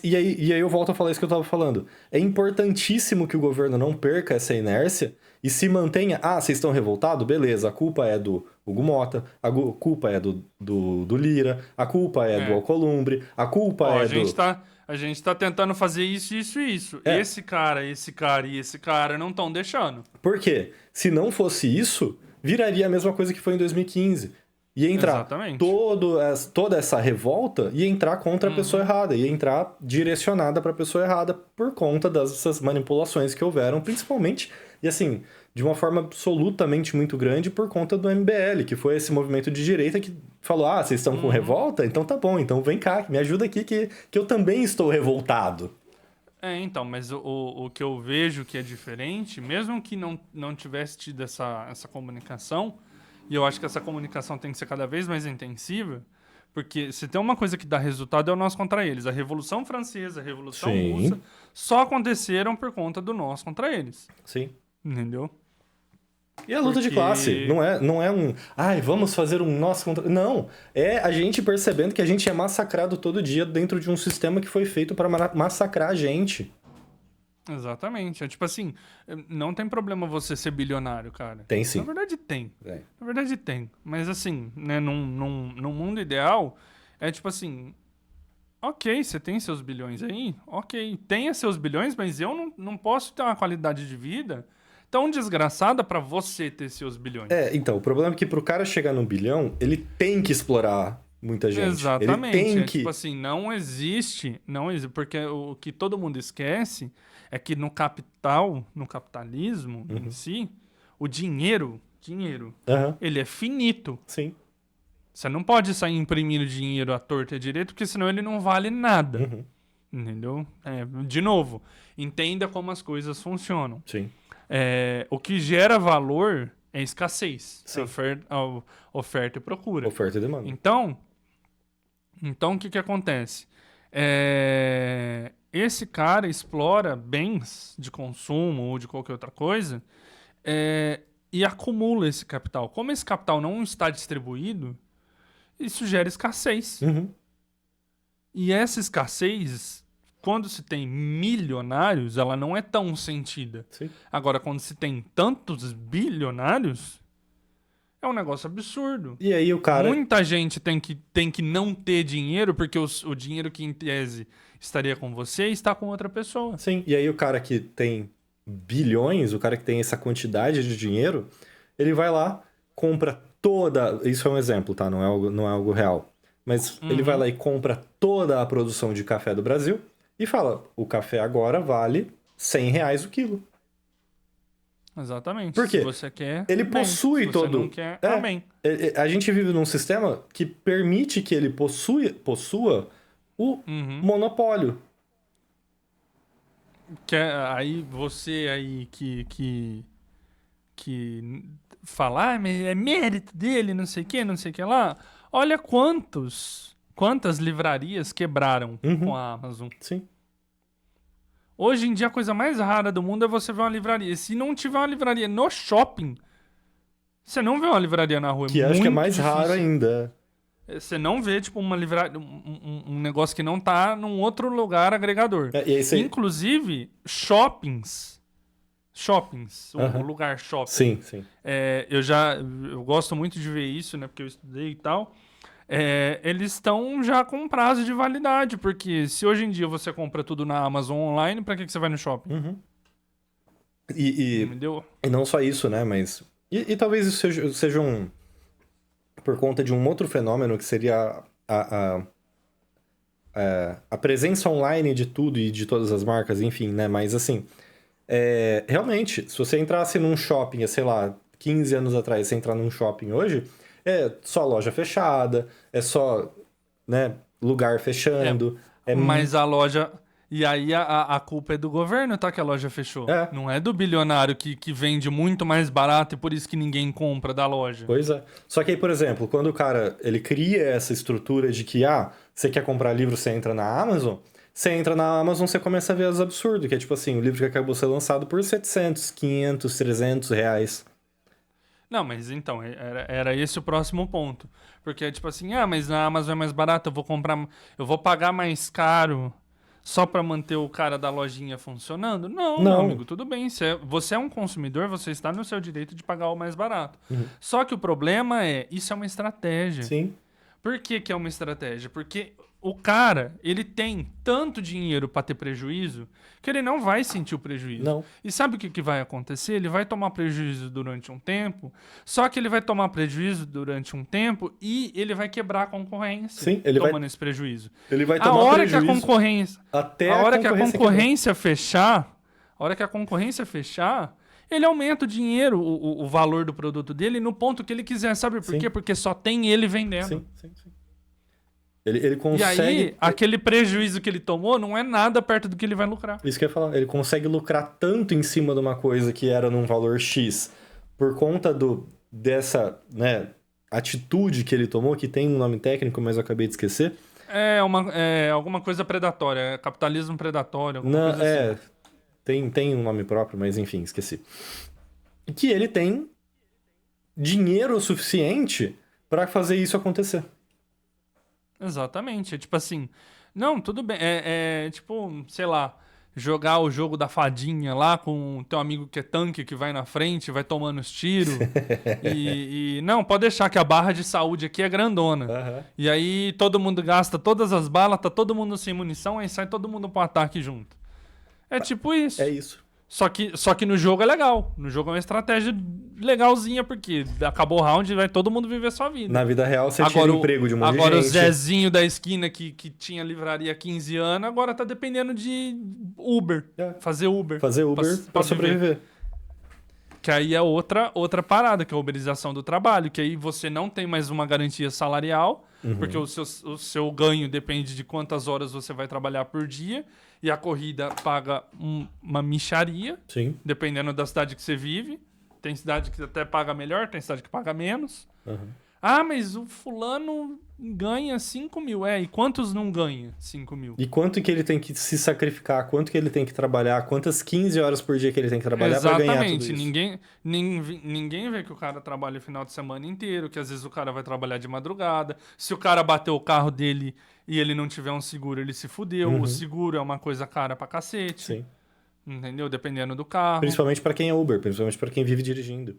E aí eu volto a falar isso que eu tava falando. É importantíssimo que o governo não perca essa inércia e se mantenha... Ah, vocês estão revoltados? Beleza, a culpa é do Hugo Mota, a culpa é do Lira, a culpa é do Alcolumbre, a culpa é A gente tá tentando fazer isso, isso e isso. Esse cara e esse cara não estão deixando. Por quê? Se não fosse isso, viraria a mesma coisa que foi em 2015. Ia entrar toda essa revolta, ia entrar contra a pessoa errada, ia entrar direcionada para a pessoa errada por conta dessas manipulações que houveram, principalmente, e assim, de uma forma absolutamente muito grande por conta do MBL, que foi esse movimento de direita que falou: ah, vocês estão com revolta? Então tá bom, então vem cá, me ajuda aqui que eu também estou revoltado. Então, mas o que eu vejo que é diferente, mesmo que não tivesse tido essa comunicação, e eu acho que essa comunicação tem que ser cada vez mais intensiva, porque se tem uma coisa que dá resultado é o nós contra eles. A Revolução Francesa, a Revolução Russa, só aconteceram por conta do nós contra eles. Sim. Entendeu? E a luta de classe, não é um... Ai, vamos fazer um nós contra... Não, é a gente percebendo que a gente é massacrado todo dia dentro de um sistema que foi feito para massacrar a gente. Exatamente. É tipo assim, não tem problema você ser bilionário, cara. Tem sim. Na verdade tem. Na verdade tem. Mas assim, né, num mundo ideal, é tipo assim, ok, você tem seus bilhões aí, ok, tenha seus bilhões, mas eu não posso ter uma qualidade de vida tão desgraçada pra você ter seus bilhões. Então, o problema é que pro cara chegar num bilhão, ele tem que explorar muita gente. Exatamente. Ele tem que... Tipo assim, não existe, porque o que todo mundo esquece é que no capitalismo em si, o dinheiro, ele é finito. Sim. Você não pode sair imprimindo dinheiro à torta e à direita, porque senão ele não vale nada. Entendeu? De novo, entenda como as coisas funcionam. Sim. O que gera valor é escassez. Sim. Oferta e procura. Oferta e demanda. Então o que acontece? Esse cara explora bens de consumo ou de qualquer outra coisa e acumula esse capital. Como esse capital não está distribuído, isso gera escassez. E essa escassez, quando se tem milionários, ela não é tão sentida. Sim. Agora, quando se tem tantos bilionários, é um negócio absurdo. E aí o cara... Muita gente tem que não ter dinheiro, porque o dinheiro que, em tese, estaria com você está com outra pessoa. Sim, e aí o cara que tem bilhões, o cara que tem essa quantidade de dinheiro, ele vai lá, compra toda... Isso é um exemplo, tá? Não é algo real. Mas ele vai lá e compra toda a produção de café do Brasil e fala: o café agora vale R$100 o quilo. Exatamente. Por quê? Se você quer, Ele bem. possui Se todo... você não quer, É, amém. A gente vive num sistema que permite que ele possua o monopólio. Aí você aí que fala, mas é mérito dele, não sei o que, não sei o que lá. Olha quantas livrarias quebraram com a Amazon. Sim. Hoje em dia a coisa mais rara do mundo é você ver uma livraria. Se não tiver uma livraria no shopping, você não vê uma livraria na rua. Que acho que é mais raro ainda. Você não vê, tipo, uma livraria, um negócio que não tá num outro lugar agregador. E aí você... Inclusive, shoppings, o lugar shopping. Sim, sim. Eu gosto muito de ver isso, né? Porque eu estudei e tal. Eles estão já com prazo de validade, porque se hoje em dia você compra tudo na Amazon online, pra que você vai no shopping? Entendeu? E não só isso, né? Mas... E talvez isso seja por conta de um outro fenômeno que seria a presença online de tudo e de todas as marcas, enfim, né? Mas assim, realmente, se você entrasse num shopping, sei lá, 15 anos atrás, você entrar num shopping hoje, é só loja fechada, é só, né, lugar fechando. Mas a loja... E aí a culpa é do governo, tá? Que a loja fechou. Não é do bilionário que vende muito mais barato e por isso que ninguém compra da loja. Pois é. Só que aí, por exemplo, quando o cara ele cria essa estrutura de que, você quer comprar livro, você entra na Amazon, você começa a ver os absurdos, que é tipo assim, o livro que acabou de ser lançado por 700, 500, 300 reais. Não, mas então, era esse o próximo ponto. Porque, tipo assim, mas na Amazon é mais barato, eu vou pagar mais caro só pra manter o cara da lojinha funcionando? Não, meu amigo, tudo bem. Você é um consumidor, você está no seu direito de pagar o mais barato. Só que o problema isso é uma estratégia. Sim. Por que é uma estratégia? Porque o cara, ele tem tanto dinheiro pra ter prejuízo que ele não vai sentir o prejuízo. Não. E sabe o que vai acontecer? Ele vai tomar prejuízo durante um tempo, só que ele vai tomar prejuízo durante um tempo e ele vai quebrar a concorrência. Sim, tomando esse prejuízo. Ele vai tomar prejuízo que a concorrência, até a hora que a concorrência fechar, ele aumenta o dinheiro, o valor do produto dele no ponto que ele quiser. Sabe por quê? Porque só tem ele vendendo. Sim. Ele consegue... E aí, aquele prejuízo que ele tomou não é nada perto do que ele vai lucrar. Isso que eu ia falar. Ele consegue lucrar tanto em cima de uma coisa que era num valor X por conta dessa, né, atitude que ele tomou, que tem um nome técnico, mas eu acabei de esquecer. Alguma coisa predatória. Capitalismo predatório, Não, coisa assim. Tem um nome próprio, mas enfim, esqueci. Que ele tem dinheiro suficiente para fazer isso acontecer. Exatamente. É tipo assim, não, tudo bem. Tipo, sei lá, jogar o jogo da fadinha lá com o teu amigo que é tanque, que vai na frente, vai tomando os tiros. Não, pode deixar que a barra de saúde aqui é grandona. E aí todo mundo gasta todas as balas, tá todo mundo sem munição, aí sai todo mundo pro ataque junto. É tipo isso. É isso. Só que no jogo é legal. No jogo é uma estratégia legalzinha, porque acabou o round e vai todo mundo viver sua vida. Na vida real, você tira emprego de um monte de gente. Agora o Zezinho da esquina que tinha livraria há 15 anos, agora tá dependendo de Uber. Fazer Uber. Pra sobreviver. Que aí é outra parada, que é a uberização do trabalho. Que aí você não tem mais uma garantia salarial, porque o seu ganho depende de quantas horas você vai trabalhar por dia. E a corrida paga uma mixaria, Sim. Dependendo da cidade que você vive. Tem cidade que até paga melhor, tem cidade que paga menos. Mas o fulano ganha 5 mil. E quantos não ganha 5 mil? E quanto que ele tem que se sacrificar, quanto que ele tem que trabalhar, quantas 15 horas por dia que ele tem que trabalhar para ganhar tudo isso. Ninguém vê que o cara trabalha o final de semana inteiro, que às vezes o cara vai trabalhar de madrugada. Se o cara bater o carro dele e ele não tiver um seguro, ele se fudeu. O seguro é uma coisa cara pra cacete. Sim. Entendeu? Dependendo do carro. Principalmente para quem é Uber, principalmente para quem vive dirigindo.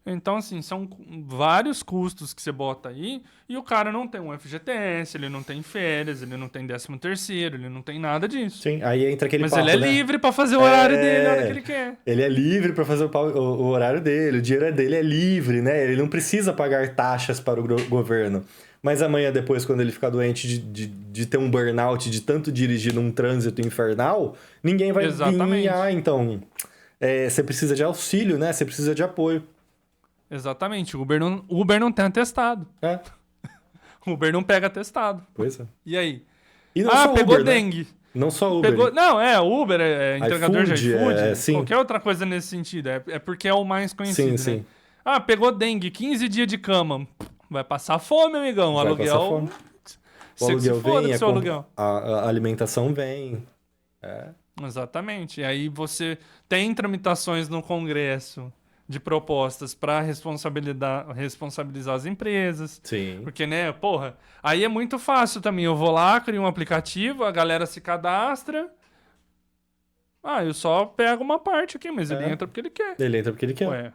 Então, assim, são vários custos que você bota aí e o cara não tem um FGTS, ele não tem férias, ele não tem 13º, ele não tem nada disso. Sim, aí entra aquele Mas papo, ele é livre pra fazer o horário dele a hora que ele quer. Ele é livre pra fazer o horário dele, o dinheiro dele é livre, né? Ele não precisa pagar taxas para o governo. Mas amanhã depois, quando ele ficar doente de ter um burnout, de tanto dirigir num trânsito infernal, ninguém vai vir, então... você precisa de auxílio, né? Você precisa de apoio. Exatamente. Uber não tem atestado. É, Uber não pega atestado. pois é. E aí? E não só pegou Uber, né? dengue. Não só Uber. Pegou... Não, Uber é entregador de iFood, iFood. sim. Qualquer outra coisa nesse sentido. É porque é o mais conhecido, Sim, né? sim. Pegou dengue, 15 dias de cama. Vai passar fome, amigão. O Vai aluguel... passar fome. O Você que se aluguel foda vem, com seu aluguel. a alimentação vem. Exatamente. E aí você tem tramitações no Congresso de propostas para responsabilizar as empresas. Sim. Porque, né, porra, aí é muito fácil também. Eu vou lá, crio um aplicativo, a galera se cadastra. Eu só pego uma parte aqui, mas ele entra porque ele quer. Ele entra porque ele quer. Ué,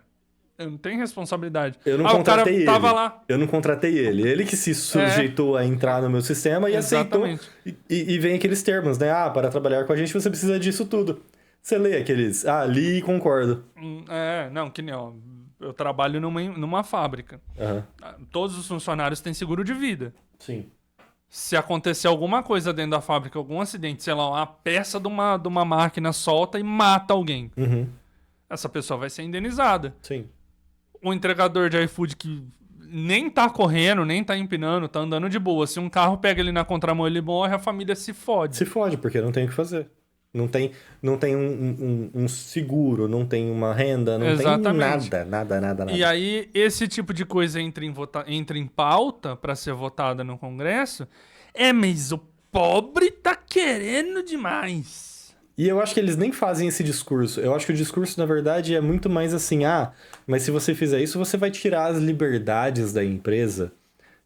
eu não tenho responsabilidade. Eu não o cara contratei ele. tava lá. Eu não contratei ele. Ele que se sujeitou a entrar no meu sistema e Exatamente. aceitou. E vem aqueles termos, né? Para trabalhar com a gente você precisa disso tudo. Você lê aqueles... li e concordo. Não, que nem, ó. Eu trabalho numa fábrica. Uhum. Todos os funcionários têm seguro de vida. Sim. Se acontecer alguma coisa dentro da fábrica, algum acidente, sei lá, uma peça de uma máquina solta e mata alguém. Uhum. Essa pessoa vai ser indenizada. Sim. O entregador de iFood que nem tá correndo, nem tá empinando, tá andando de boa. Se um carro pega ele na contramão e ele morre, a família se fode. Se fode, porque não tem o que fazer. Não tem um seguro, não tem uma renda, não Exatamente. tem nada. E aí, esse tipo de coisa entra em pauta para ser votada no Congresso. Mas o pobre tá querendo demais. E eu acho que eles nem fazem esse discurso. Eu acho que o discurso, na verdade, é muito mais assim, mas se você fizer isso, você vai tirar as liberdades da empresa.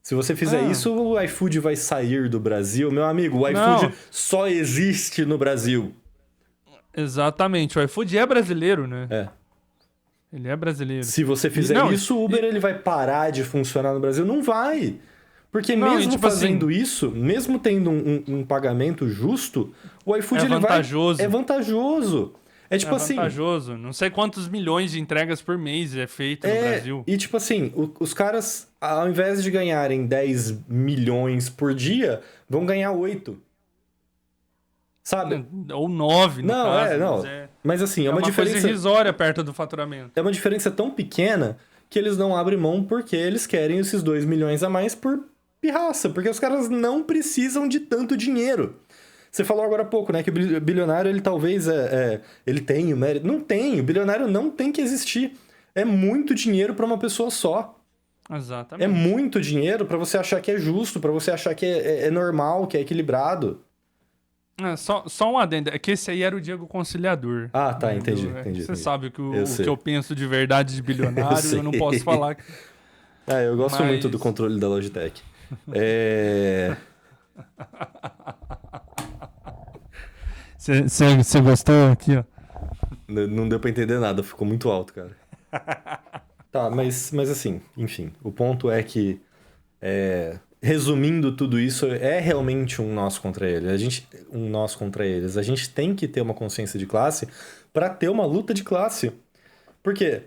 Se você fizer isso, o iFood vai sair do Brasil. Meu amigo, o iFood só existe no Brasil. Exatamente. O iFood é brasileiro, né? É. Ele é brasileiro. Se você fizer isso, o Uber ele vai parar de funcionar no Brasil? Não vai. Porque mesmo fazendo isso, mesmo tendo um pagamento justo, o iFood vantajoso. É vantajoso. É tipo assim... vantajoso. Não sei quantos milhões de entregas por mês é feito no Brasil. E tipo assim, os caras, ao invés de ganharem 10 milhões por dia, vão ganhar 8. Sabe? Ou 9, no caso. Mas assim, é uma diferença... coisa irrisória perto do faturamento. É uma diferença tão pequena que eles não abrem mão porque eles querem esses 2 milhões a mais por pirraça. Porque os caras não precisam de tanto dinheiro. Você falou agora há pouco, né? Que o bilionário, ele talvez... ele tem o mérito. Não tem. O bilionário não tem que existir. É muito dinheiro para uma pessoa só. Exatamente. É muito dinheiro para você achar que é justo, para você achar que é normal, que é equilibrado. Só um adendo. É que esse aí era o Diego Conciliador. Tá. Entendi. Você sabe o que eu penso de verdade de bilionário. eu não posso falar. Eu gosto muito do controle da Logitech. Você gostou aqui, ó? Não deu pra entender nada, ficou muito alto, cara. Tá, mas assim, enfim. O ponto é que, resumindo tudo isso, é realmente um nós contra eles. A gente tem que ter uma consciência de classe pra ter uma luta de classe. Porque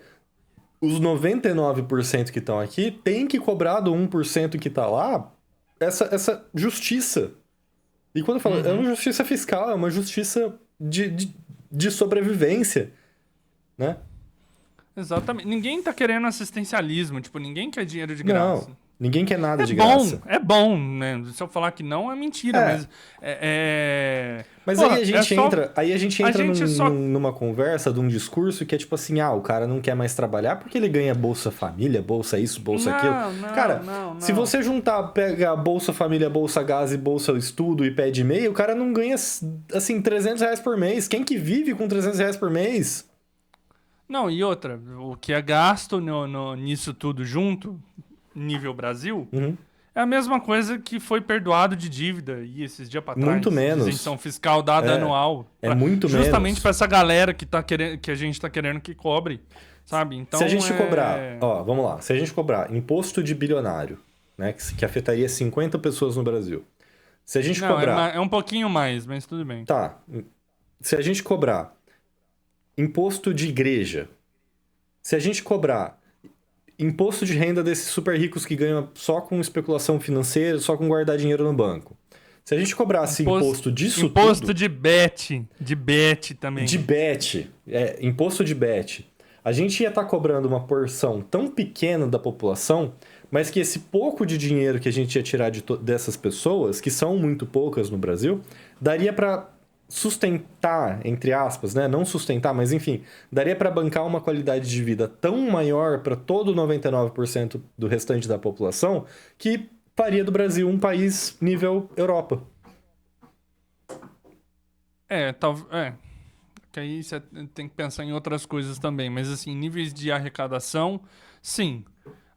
os 99% que estão aqui tem que cobrar do 1% que tá lá essa justiça. E quando eu falo, é uma justiça fiscal, é uma justiça de sobrevivência, né? Exatamente. Ninguém tá querendo assistencialismo, ninguém quer dinheiro de graça. Não, ninguém quer nada de graça. É bom, né? Se eu falar que não, é mentira, mas Porra, aí a gente entra numa conversa, de um discurso que é tipo assim, o cara não quer mais trabalhar porque ele ganha Bolsa Família, Bolsa isso, Bolsa aquilo. Cara, se você pega Bolsa Família, Bolsa Gás e Bolsa Estudo e pé de meia, o cara não ganha, assim, R$300 por mês. Quem que vive com R$300 por mês? Não, e outra, o que é gasto nisso tudo junto, nível Brasil... É a mesma coisa que foi perdoado de dívida e esses dias pra trás. Muito menos. Isenção fiscal dada anual. Muito menos. Justamente pra essa galera que a gente tá querendo que cobre, sabe? Então, se a gente cobrar... vamos lá. Se a gente cobrar imposto de bilionário, né? Que afetaria 50 pessoas no Brasil. Se a gente cobrar... É um pouquinho mais, mas tudo bem. Tá. Se a gente cobrar imposto de igreja, se a gente cobrar imposto de renda desses super ricos que ganham só com especulação financeira, só com guardar dinheiro no banco. Se a gente cobrasse imposto disso imposto tudo... de bet também. De bet. Imposto de bet. A gente ia estar cobrando uma porção tão pequena da população, mas que esse pouco de dinheiro que a gente ia tirar dessas pessoas, que são muito poucas no Brasil, daria para sustentar, entre aspas, né? Não sustentar, mas enfim, daria para bancar uma qualidade de vida tão maior para todo 99% do restante da população que faria do Brasil um país nível Europa. Que aí você tem que pensar em outras coisas também, mas assim, níveis de arrecadação, sim.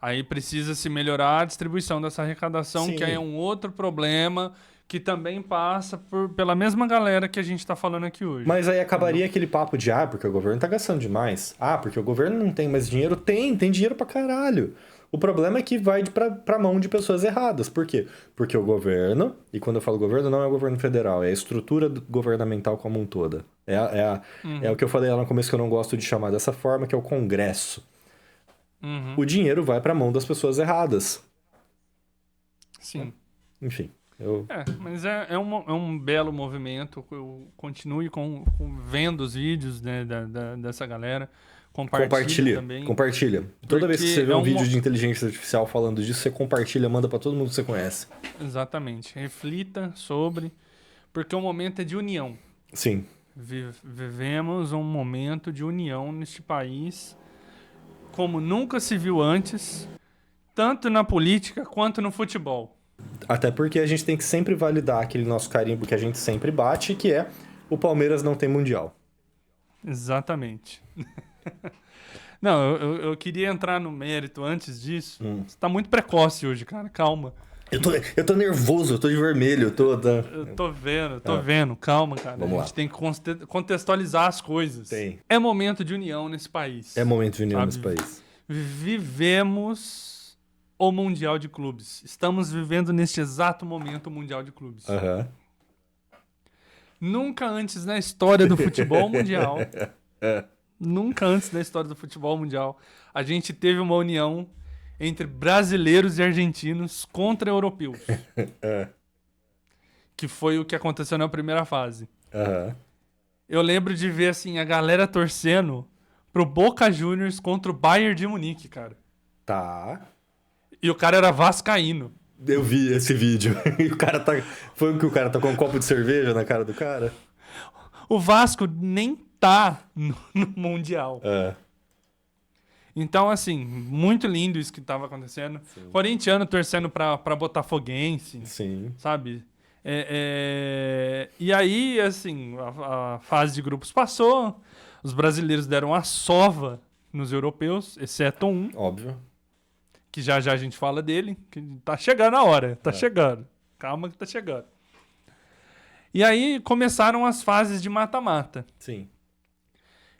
Aí precisa se melhorar a distribuição dessa arrecadação, Sim. que aí é um outro problema que também passa pela mesma galera que a gente tá falando aqui hoje. Mas aí acabaria aquele papo de, porque o governo tá gastando demais. Porque o governo não tem mais dinheiro. Tem dinheiro pra caralho. O problema é que vai pra mão de pessoas erradas. Por quê? Porque o governo, e quando eu falo governo, não é o governo federal, é a estrutura governamental como um todo. É o que eu falei lá no começo que eu não gosto de chamar dessa forma, que é o Congresso. Uhum. O dinheiro vai pra mão das pessoas erradas. Sim. Enfim. Mas é um belo movimento. Eu continuo vendo os vídeos, né, dessa galera. Compartilha também. Compartilha. Toda vez que você vê um vídeo de inteligência artificial falando disso, você compartilha, manda pra todo mundo que você conhece. Exatamente. Reflita sobre, porque o momento é de união. Sim. Vivemos um momento de união neste país como nunca se viu antes, tanto na política quanto no futebol. Até porque a gente tem que sempre validar aquele nosso carimbo que a gente sempre bate, que é o Palmeiras não tem Mundial. Exatamente. Não, eu queria entrar no mérito antes disso. Você tá muito precoce hoje, cara. Calma. Eu tô nervoso, eu tô de vermelho, eu tô... Eu tô vendo. Calma, cara. Vamos a gente tem que contextualizar as coisas. Tem. É momento de união nesse país. É momento de união nesse país. Vivemos o Mundial de Clubes. Estamos vivendo neste exato momento o Mundial de Clubes. Nunca antes na história do futebol mundial... Nunca antes da história do futebol mundial a gente teve uma união entre brasileiros e argentinos contra europeus. Que foi o que aconteceu na primeira fase. Eu lembro de ver assim a galera torcendo pro Boca Juniors contra o Bayern de Munique, cara. Tá. E o cara era vascaíno. Eu vi esse vídeo. E o cara tá... Foi que o cara tá com um copo de cerveja na cara do cara? O Vasco nem tá no Mundial. Então, assim, muito lindo isso que tava acontecendo. Sim. Corintiano torcendo pra botafoguense. Sim. Sabe? E aí, assim, a fase de grupos passou. Os brasileiros deram a sova nos europeus, exceto um. Óbvio. Que já a gente fala dele. Que tá chegando a hora. Tá chegando. Calma que tá chegando. E aí começaram as fases de mata-mata. Sim.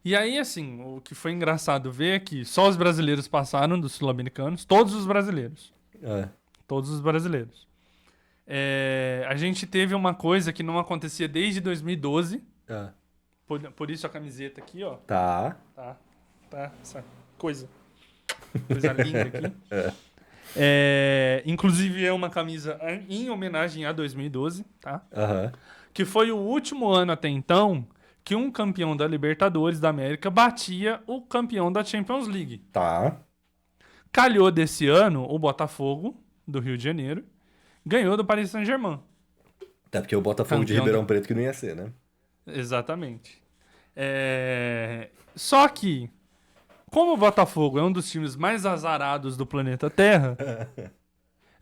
E aí, assim, o que foi engraçado ver é que só os brasileiros passaram dos sul-americanos. Todos os brasileiros. Todos os brasileiros. A gente teve uma coisa que não acontecia desde 2012. Por isso a camiseta aqui, ó. Tá. Essa coisa linda aqui. Inclusive é uma camisa em homenagem a 2012, tá? Que foi o último ano até então que um campeão da Libertadores da América batia o campeão da Champions League. Tá. Calhou desse ano o Botafogo, do Rio de Janeiro, ganhou do Paris Saint-Germain. Até porque o Botafogo de Ribeirão Preto que não ia ser, né? Exatamente. Só que, como o Botafogo é um dos times mais azarados do planeta Terra,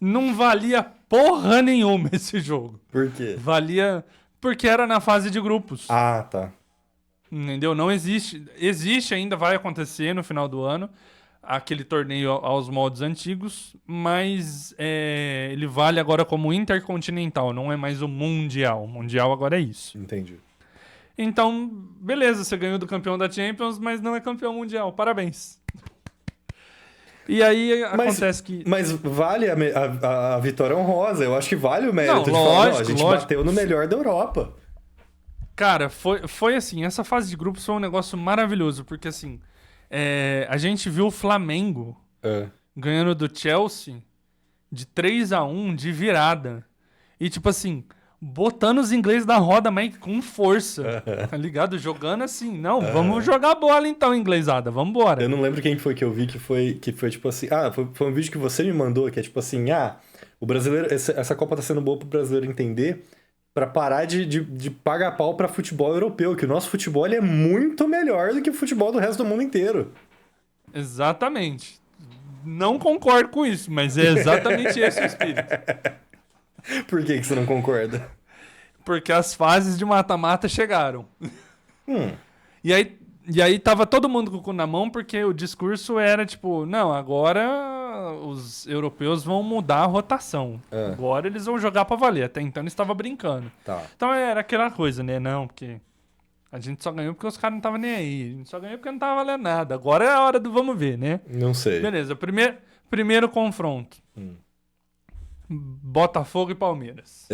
não valia porra nenhuma esse jogo. Por quê? Valia porque era na fase de grupos. Tá. Entendeu? Não existe. Existe ainda, vai acontecer no final do ano, aquele torneio aos moldes antigos, mas ele vale agora como intercontinental, não é mais o mundial. O mundial agora é isso. Entendi. Então, beleza, você ganhou do campeão da Champions, mas não é campeão mundial. Parabéns. E aí acontece que... Mas vale a vitória honrosa. Eu acho que vale o mérito de falar, a gente bateu no melhor da Europa. Cara, foi assim, essa fase de grupos foi um negócio maravilhoso, porque assim, a gente viu o Flamengo ganhando do Chelsea de 3-1 de virada. E tipo assim, botando os ingleses da roda, mas com força, tá ligado? Jogando assim, não, vamos jogar bola então, inglesada, vambora. Eu não lembro quem foi que eu vi que foi tipo assim... foi um vídeo que você me mandou, que é tipo assim, o brasileiro... Essa Copa tá sendo boa pro brasileiro entender pra parar de pagar pau pra futebol europeu, que o nosso futebol ele é muito melhor do que o futebol do resto do mundo inteiro. Exatamente. Não concordo com isso, mas é exatamente esse o espírito. Por que você não concorda? Porque as fases de mata-mata chegaram. E aí tava todo mundo com o cu na mão, porque o discurso era tipo, não, agora os europeus vão mudar a rotação. Agora eles vão jogar pra valer. Até então eles estavam brincando. Tá. Então era aquela coisa, né? Não, porque a gente só ganhou porque os caras não estavam nem aí. A gente só ganhou porque não tava valendo nada. Agora é a hora do vamos ver, né? Não sei. Beleza, primeiro confronto. Botafogo e Palmeiras.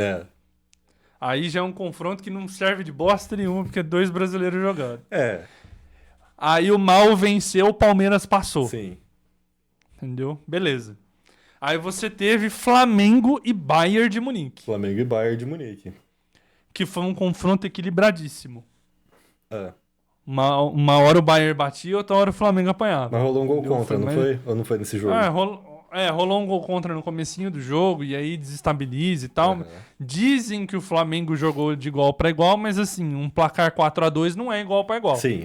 Aí já é um confronto que não serve de bosta nenhuma, porque é 2 brasileiros jogando. Aí o mal venceu, o Palmeiras passou. Sim. Entendeu? Beleza. Aí você teve Flamengo e Bayern de Munique. Flamengo e Bayern de Munique. Que foi um confronto equilibradíssimo. Uma hora o Bayern batia, outra hora o Flamengo apanhava. Mas rolou um gol contra, não foi? Ou não foi nesse jogo? Rolou um gol contra no comecinho do jogo, e aí desestabiliza e tal. Dizem que o Flamengo jogou de igual pra igual, mas assim, um placar 4-2 não é igual pra igual. Sim,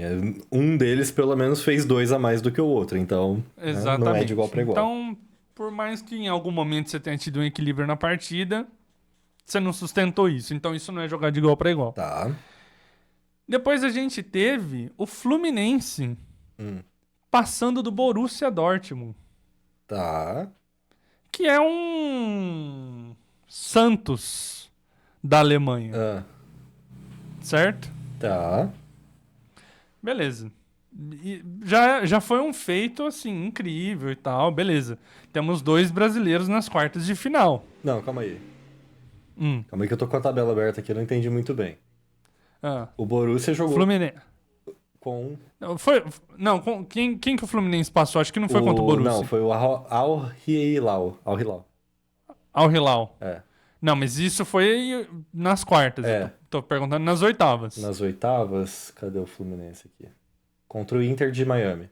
um deles pelo menos fez 2 a mais do que o outro, então não é de igual pra igual. Então, por mais que em algum momento você tenha tido um equilíbrio na partida, você não sustentou isso. Então isso não é jogar de igual pra igual. Tá. Depois a gente teve o Fluminense passando do Borussia Dortmund. Tá. Que é um Santos da Alemanha. Certo? Tá. Beleza. E já foi um feito, assim, incrível e tal. Beleza. Temos 2 brasileiros nas quartas de final. Não, calma aí. Calma aí que eu tô com a tabela aberta aqui, eu não entendi muito bem. O Borussia jogou Fluminense. com... Quem que o Fluminense passou? Acho que não foi contra o Borussia. Não, foi o Al Hilal. Al Hilal. É. Não, mas isso foi nas quartas. Eu tô perguntando nas oitavas. Nas oitavas? Cadê o Fluminense aqui? Contra o Inter de Miami.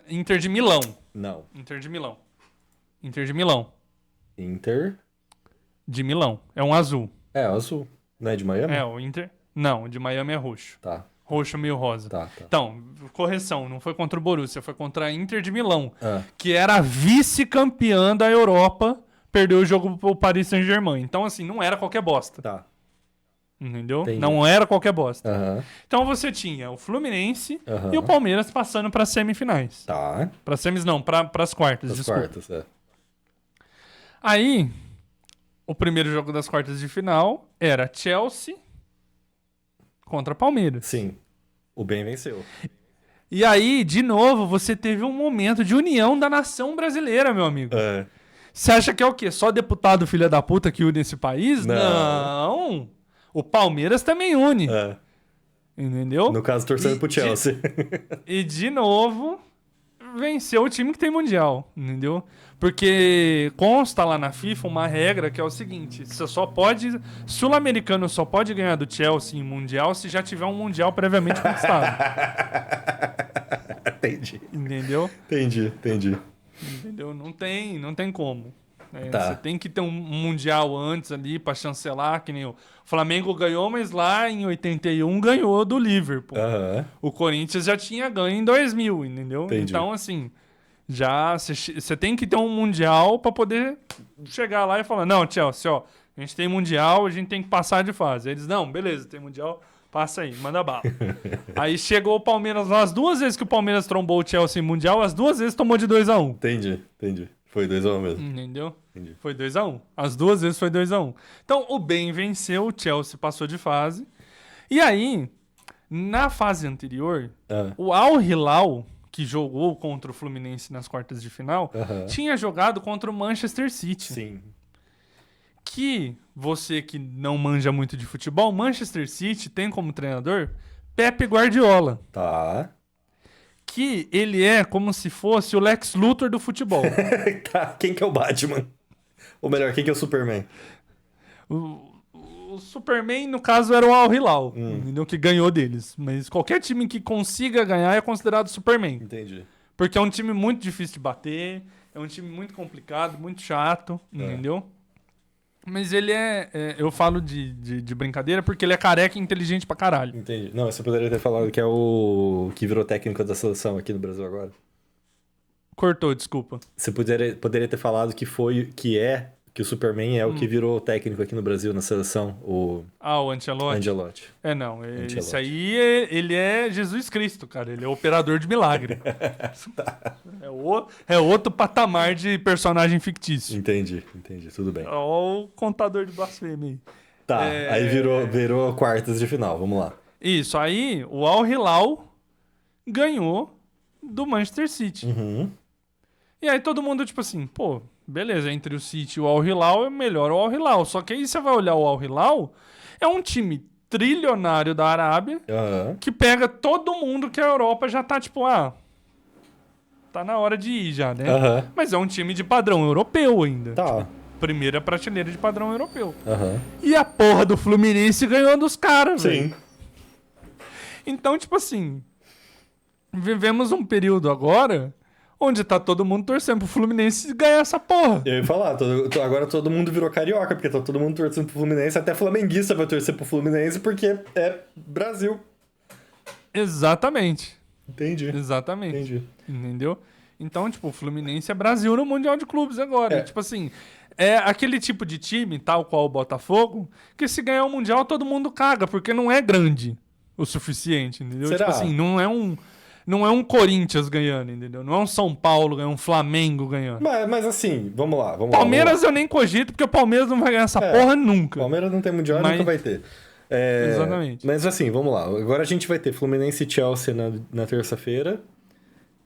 Inter de Milão. Não. Inter de Milão. Inter de Milão. Inter... De Milão. É um azul. É, azul. Não é de Miami? É, o Inter... Não, o de Miami é roxo. Tá. Roxo meio rosa. Tá. Então, correção, não foi contra o Borussia, foi contra a Inter de Milão, que era vice-campeã da Europa, perdeu o jogo pro Paris Saint-Germain. Então, assim, não era qualquer bosta. Tá. Entendeu? Entendi. Não era qualquer bosta. Então você tinha o Fluminense e o Palmeiras passando para semifinais. Tá. Para semis não, para as quartas, desculpa. Quartas, Aí, o primeiro jogo das quartas de final era Chelsea contra Palmeiras. Sim. O bem venceu. E aí, de novo, você teve um momento de união da nação brasileira, meu amigo. Você acha que é o quê? Só deputado filha da puta que une esse país? Não. O Palmeiras também une. Entendeu? No caso, torcendo pro Chelsea. E de novo, venceu o time que tem mundial. Entendeu? Porque consta lá na FIFA uma regra que é o seguinte: você só pode. Sul-americano só pode ganhar do Chelsea em mundial se já tiver um mundial previamente conquistado. Entendi. Entendeu? Entendi. Entendeu? Não tem como. Tá. Você tem que ter um mundial antes ali pra chancelar, que nem o Flamengo ganhou, mas lá em 81 ganhou do Liverpool. O Corinthians já tinha ganho em 2000, entendeu? Entendi. Então, assim, já você tem que ter um mundial pra poder chegar lá e falar: não, Chelsea, ó, a gente tem mundial, a gente tem que passar de fase. Eles: não, beleza, tem mundial, passa aí, manda bala. Aí chegou o Palmeiras lá, as 2 vezes que o Palmeiras trombou o Chelsea em mundial, as 2 vezes tomou de 2-1. Entendi. Foi 2-1 mesmo. Entendeu? Entendi. Foi 2-1. As 2 vezes foi 2-1. Então, o bem venceu, o Chelsea passou de fase. E aí, na fase anterior, o Al Hilal, que jogou contra o Fluminense nas quartas de final, tinha jogado contra o Manchester City. Sim. Que, você que não manja muito de futebol, Manchester City tem como treinador Pep Guardiola. Tá. Que ele é como se fosse o Lex Luthor do futebol. Tá. Quem que é o Batman? Ou melhor, quem que é o Superman? o Superman, no caso, era o Al Hilal, entendeu? Que ganhou deles. Mas qualquer time que consiga ganhar é considerado Superman. Entendi. Porque é um time muito difícil de bater, é um time muito complicado, muito chato, entendeu? Mas ele eu falo de brincadeira porque ele é careca e inteligente pra caralho. Entendi. Não, você poderia ter falado que é o que virou técnico da seleção aqui no Brasil agora. Cortou, desculpa. Você poderia ter falado que o Superman é o que virou técnico aqui no Brasil na seleção, o o Ancelotti? Ancelotti. Não, Ancelotti. Isso aí, ele é Jesus Cristo, cara. Ele é operador de milagre. É outro patamar de personagem fictício. Entendi, tudo bem. Olha o contador de blasfêmia aí. Tá, aí virou quartas de final, vamos lá. Isso, aí o Al Hilal ganhou do Manchester City. Uhum. E aí todo mundo, tipo assim, pô, beleza, entre o City e o Al Hilal é melhor o Al Hilal. Só que aí você vai olhar o Al Hilal, é um time trilionário da Arábia que pega todo mundo que a Europa já tá, tipo, tá na hora de ir já, né? Mas é um time de padrão europeu ainda. Tá. Tipo, primeira prateleira de padrão europeu. Uhum. E a porra do Fluminense ganhou dos caras, velho. Sim. Então, tipo assim, vivemos um período agora onde tá todo mundo torcendo pro Fluminense ganhar essa porra. Eu ia falar, agora todo mundo virou carioca, porque tá todo mundo torcendo pro Fluminense, até flamenguista vai torcer pro Fluminense, porque é Brasil. Exatamente. Entendi. Exatamente. Entendeu? Então, tipo, o Fluminense é Brasil no Mundial de Clubes agora. Tipo assim, é aquele tipo de time, tal qual o Botafogo, que se ganhar o Mundial todo mundo caga, porque não é grande o suficiente, entendeu? Será? Tipo assim, não é um Corinthians ganhando, entendeu? Não é um São Paulo ganhando, um Flamengo ganhando. Mas assim, vamos lá. Palmeiras eu nem cogito, porque o Palmeiras não vai ganhar essa porra nunca. Palmeiras não tem Mundial, nunca vai ter. Exatamente. Mas assim, vamos lá. Agora a gente vai ter Fluminense e Chelsea na terça-feira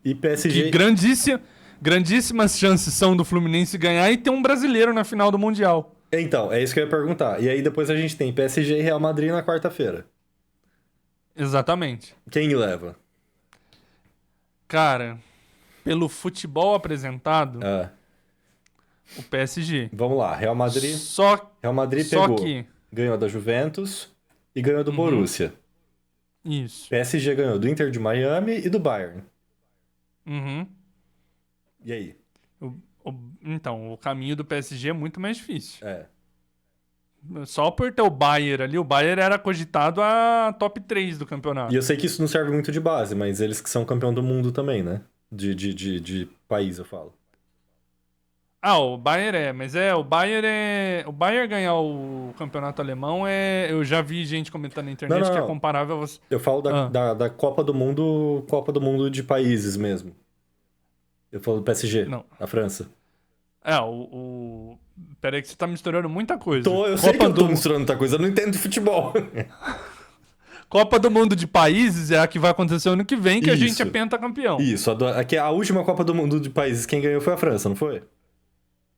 e PSG... Que grandíssimas chances são do Fluminense ganhar e ter um brasileiro na final do Mundial. Então, é isso que eu ia perguntar. E aí depois a gente tem PSG e Real Madrid na quarta-feira. Exatamente. Quem leva? Cara, pelo futebol apresentado, o PSG. Vamos lá, Real Madrid Só pegou. que... Ganhou da Juventus e ganhou do Borussia. Isso. PSG ganhou do Inter de Miami e do Bayern. Uhum. E aí? Então, o caminho do PSG é muito mais difícil. É. Só por ter o Bayern ali, o Bayern era cogitado a top 3 do campeonato. E eu sei que isso não serve muito de base, mas eles que são campeão do mundo também, né? De país, eu falo. O Bayern mas o Bayern ganhar o campeonato alemão eu já vi gente comentando na internet que é comparável a você. Eu falo da Copa do Mundo de países mesmo. Eu falo do PSG, não. a França. Pera aí que você tá misturando muita coisa. Eu sei que eu tô misturando muita coisa, eu não entendo de futebol. Copa do Mundo de países é a que vai acontecer ano que vem, que a gente é pentacampeão. Isso, a última Copa do Mundo de países, quem ganhou foi a França, não foi?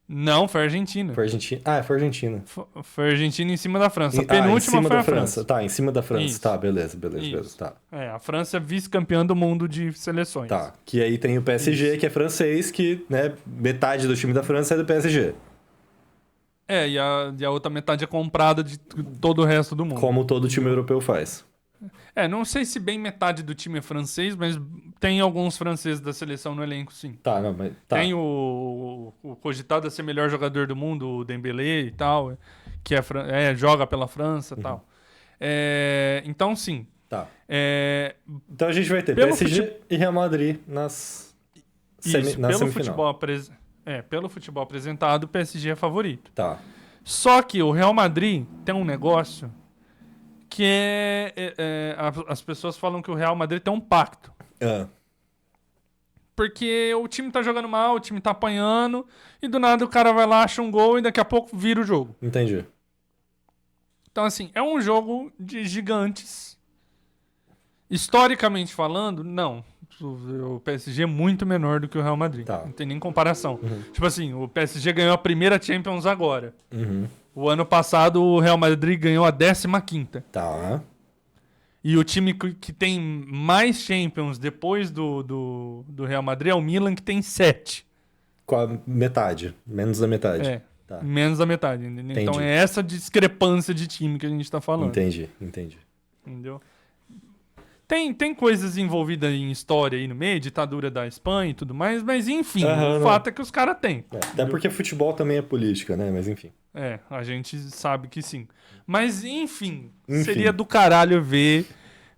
Não, foi a Argentina. Foi a Argentina? Foi a Argentina. Foi a Argentina em cima da França. A penúltima foi a França. Tá, em cima da França. Isso. Tá, beleza. Tá. A França é vice-campeã do mundo de seleções. Tá, que aí tem o PSG, que é francês, que, né, metade do time da França é do PSG. E a outra metade é comprada de todo o resto do mundo. Como todo time europeu faz. Não sei se bem metade do time é francês, mas tem alguns franceses da seleção no elenco, sim. Tá, não, mas... Tá. Tem o cogitado a ser melhor jogador do mundo, o Dembélé e tal, que joga pela França e tal. Então, sim. Tá. Então a gente vai ter PSG e Real Madrid na semifinal. Pelo futebol apresentado, o PSG é favorito. Tá. Só que o Real Madrid tem um negócio que as pessoas falam que o Real Madrid tem um pacto. Porque o time tá jogando mal, o time tá apanhando, e do nada o cara vai lá, acha um gol e daqui a pouco vira o jogo. Entendi. Então, assim, é um jogo de gigantes. Historicamente falando, não. O PSG é muito menor do que o Real Madrid. Tá. Não tem nem comparação. Tipo assim, o PSG ganhou a primeira Champions agora. O ano passado, o Real Madrid ganhou a 15ª. Tá. E o time que tem mais Champions depois do Real Madrid é o Milan, que tem 7. Com a metade. Menos da metade. É. Tá. Menos da metade, entendeu? Então é essa discrepância de time que a gente tá falando. Entendi. Entendeu? Tem coisas envolvidas em história aí no meio, ditadura da Espanha e tudo mais, mas enfim, o fato é que os caras têm. Até porque futebol também é política, né? Mas enfim. A gente sabe que sim. Mas enfim, seria do caralho ver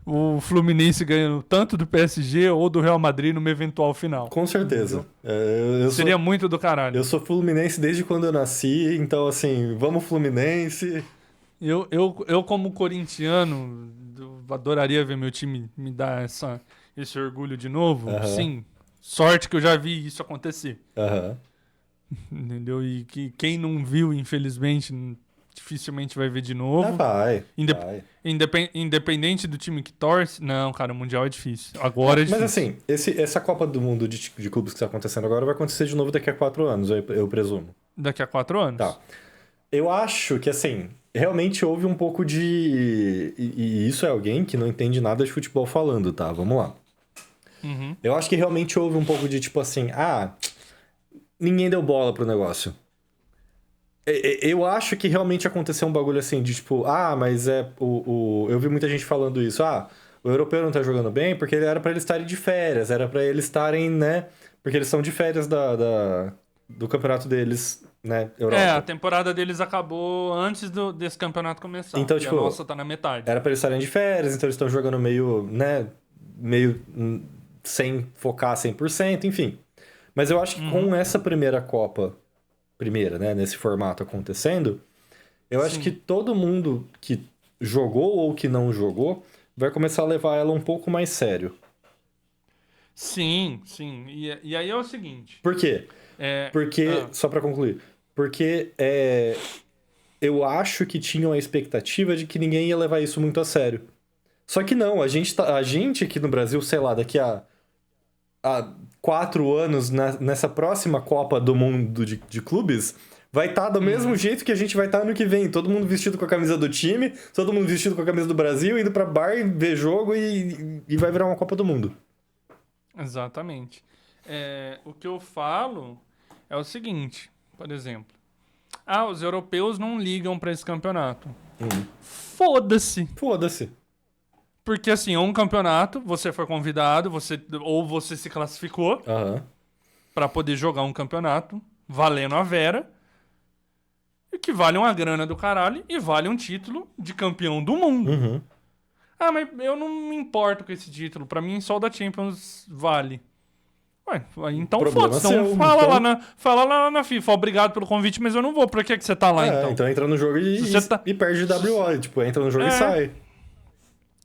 o Fluminense ganhando tanto do PSG ou do Real Madrid numa eventual final. Com certeza. Seria muito do caralho. Eu sou Fluminense desde quando eu nasci, então assim, vamos Fluminense. Eu como corintiano, adoraria ver meu time me dar esse orgulho de novo. Sim, sorte que eu já vi isso acontecer. Entendeu? E que quem não viu, infelizmente, dificilmente vai ver de novo. Vai. Independente do time que torce. Não, cara, o Mundial é difícil. Agora é difícil. Mas assim, essa Copa do Mundo de clubes que está acontecendo agora vai acontecer de novo daqui a 4 anos, eu presumo. Daqui a 4 anos? Tá. Eu acho que, assim, realmente houve um pouco de... E isso é alguém que não entende nada de futebol falando, tá? Vamos lá. Eu acho que realmente houve um pouco de, tipo assim, ninguém deu bola pro negócio. Eu acho que realmente aconteceu um bagulho assim, de tipo, mas eu vi muita gente falando isso, o europeu não tá jogando bem porque era pra eles estarem de férias, era pra eles estarem, né, porque eles são de férias do campeonato deles, né, Europa. A temporada deles acabou antes desse campeonato começar, então, tipo, a nossa tá na metade. Era pra eles estarem de férias, então eles estão jogando meio sem focar 100%, enfim. Mas eu acho que com essa primeira Copa, né, nesse formato acontecendo, eu acho que todo mundo que jogou ou que não jogou vai começar a levar ela um pouco mais sério. Sim. E aí é o seguinte... Por quê? Só pra concluir, porque eu acho que tinham a expectativa de que ninguém ia levar isso muito a sério. Só que não, a gente aqui no Brasil, sei lá, daqui a 4 anos, nessa próxima Copa do Mundo de clubes, vai estar do mesmo jeito que a gente vai estar ano que vem. Todo mundo vestido com a camisa do time, todo mundo vestido com a camisa do Brasil, indo pra bar e ver jogo e vai virar uma Copa do Mundo. Exatamente. O que eu falo é o seguinte, por exemplo. Os europeus não ligam pra esse campeonato. Foda-se. Porque, assim, é um campeonato, você foi convidado, ou você se classificou pra poder jogar um campeonato valendo a Vera, e que vale uma grana do caralho e vale um título de campeão do mundo. Mas eu não me importo com esse título. Pra mim, só o da Champions vale. Ué, então foda-se. Então, fala lá na FIFA. Obrigado pelo convite, mas eu não vou. Por que você tá lá, então? Então entra no jogo e perde WO. Tipo, entra no jogo e sai.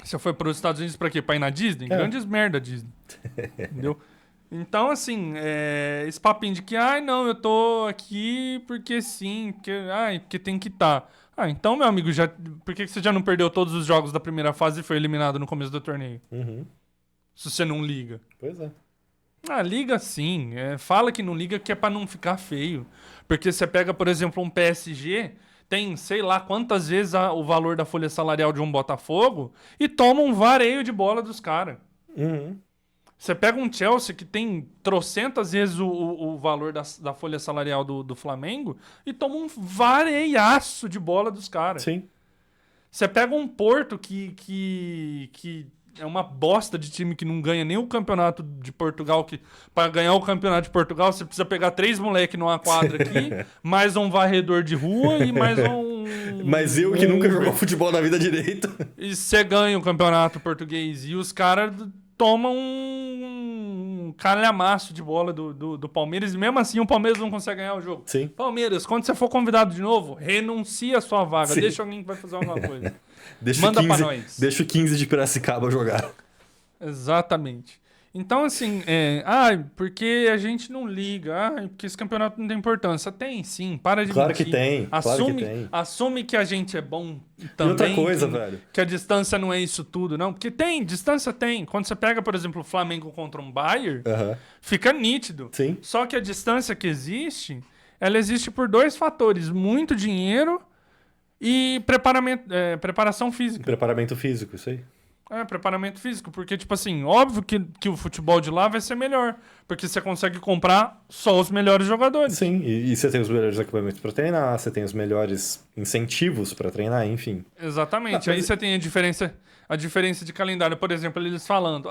Você foi para os Estados Unidos pra quê? Pra ir na Disney? Grandes merda, Disney. Entendeu? Então, assim, esse papinho de que, não, eu tô aqui porque sim, porque tem que estar. Então, meu amigo, por que você já não perdeu todos os jogos da primeira fase e foi eliminado no começo do torneio? Se você não liga. Pois é. Liga sim. Fala que não liga que é pra não ficar feio. Porque você pega, por exemplo, um PSG... tem sei lá quantas vezes o valor da folha salarial de um Botafogo e toma um vareio de bola dos caras. Você pega um Chelsea que tem trocentas vezes o valor da folha salarial do Flamengo e toma um vareiaço de bola dos caras. Sim. Você pega um Porto que é uma bosta de time que não ganha nem o campeonato de Portugal, que para ganhar o campeonato de Portugal você precisa pegar 3 moleques numa quadra aqui, mais um varredor de rua e mais Mas eu que nunca jogou futebol na vida direito. E você ganha o campeonato português e os caras tomam um calhamaço de bola do Palmeiras e mesmo assim o Palmeiras não consegue ganhar o jogo. Sim. Palmeiras, quando você for convidado de novo, renuncia a sua vaga, deixa alguém que vai fazer alguma coisa. Manda pra nós. Deixa o 15 de Piracicaba jogar. Exatamente. Então, assim, porque a gente não liga, porque esse campeonato não tem importância. Tem, sim, para de mentir. Claro que tem. Assume que a gente é bom também. E outra coisa, velho. Que a distância não é isso tudo, não. Porque distância tem. Quando você pega, por exemplo, o Flamengo contra um Bayern, fica nítido. Sim. Só que a distância que existe, ela existe por 2 fatores. Muito dinheiro e preparação física. Preparamento físico, isso aí. Preparamento físico. Porque, tipo assim, óbvio que o futebol de lá vai ser melhor. Porque você consegue comprar só os melhores jogadores. Sim, e você tem os melhores equipamentos para treinar, você tem os melhores incentivos para treinar, enfim. Exatamente. Aí você tem a diferença de calendário. Por exemplo, eles falando,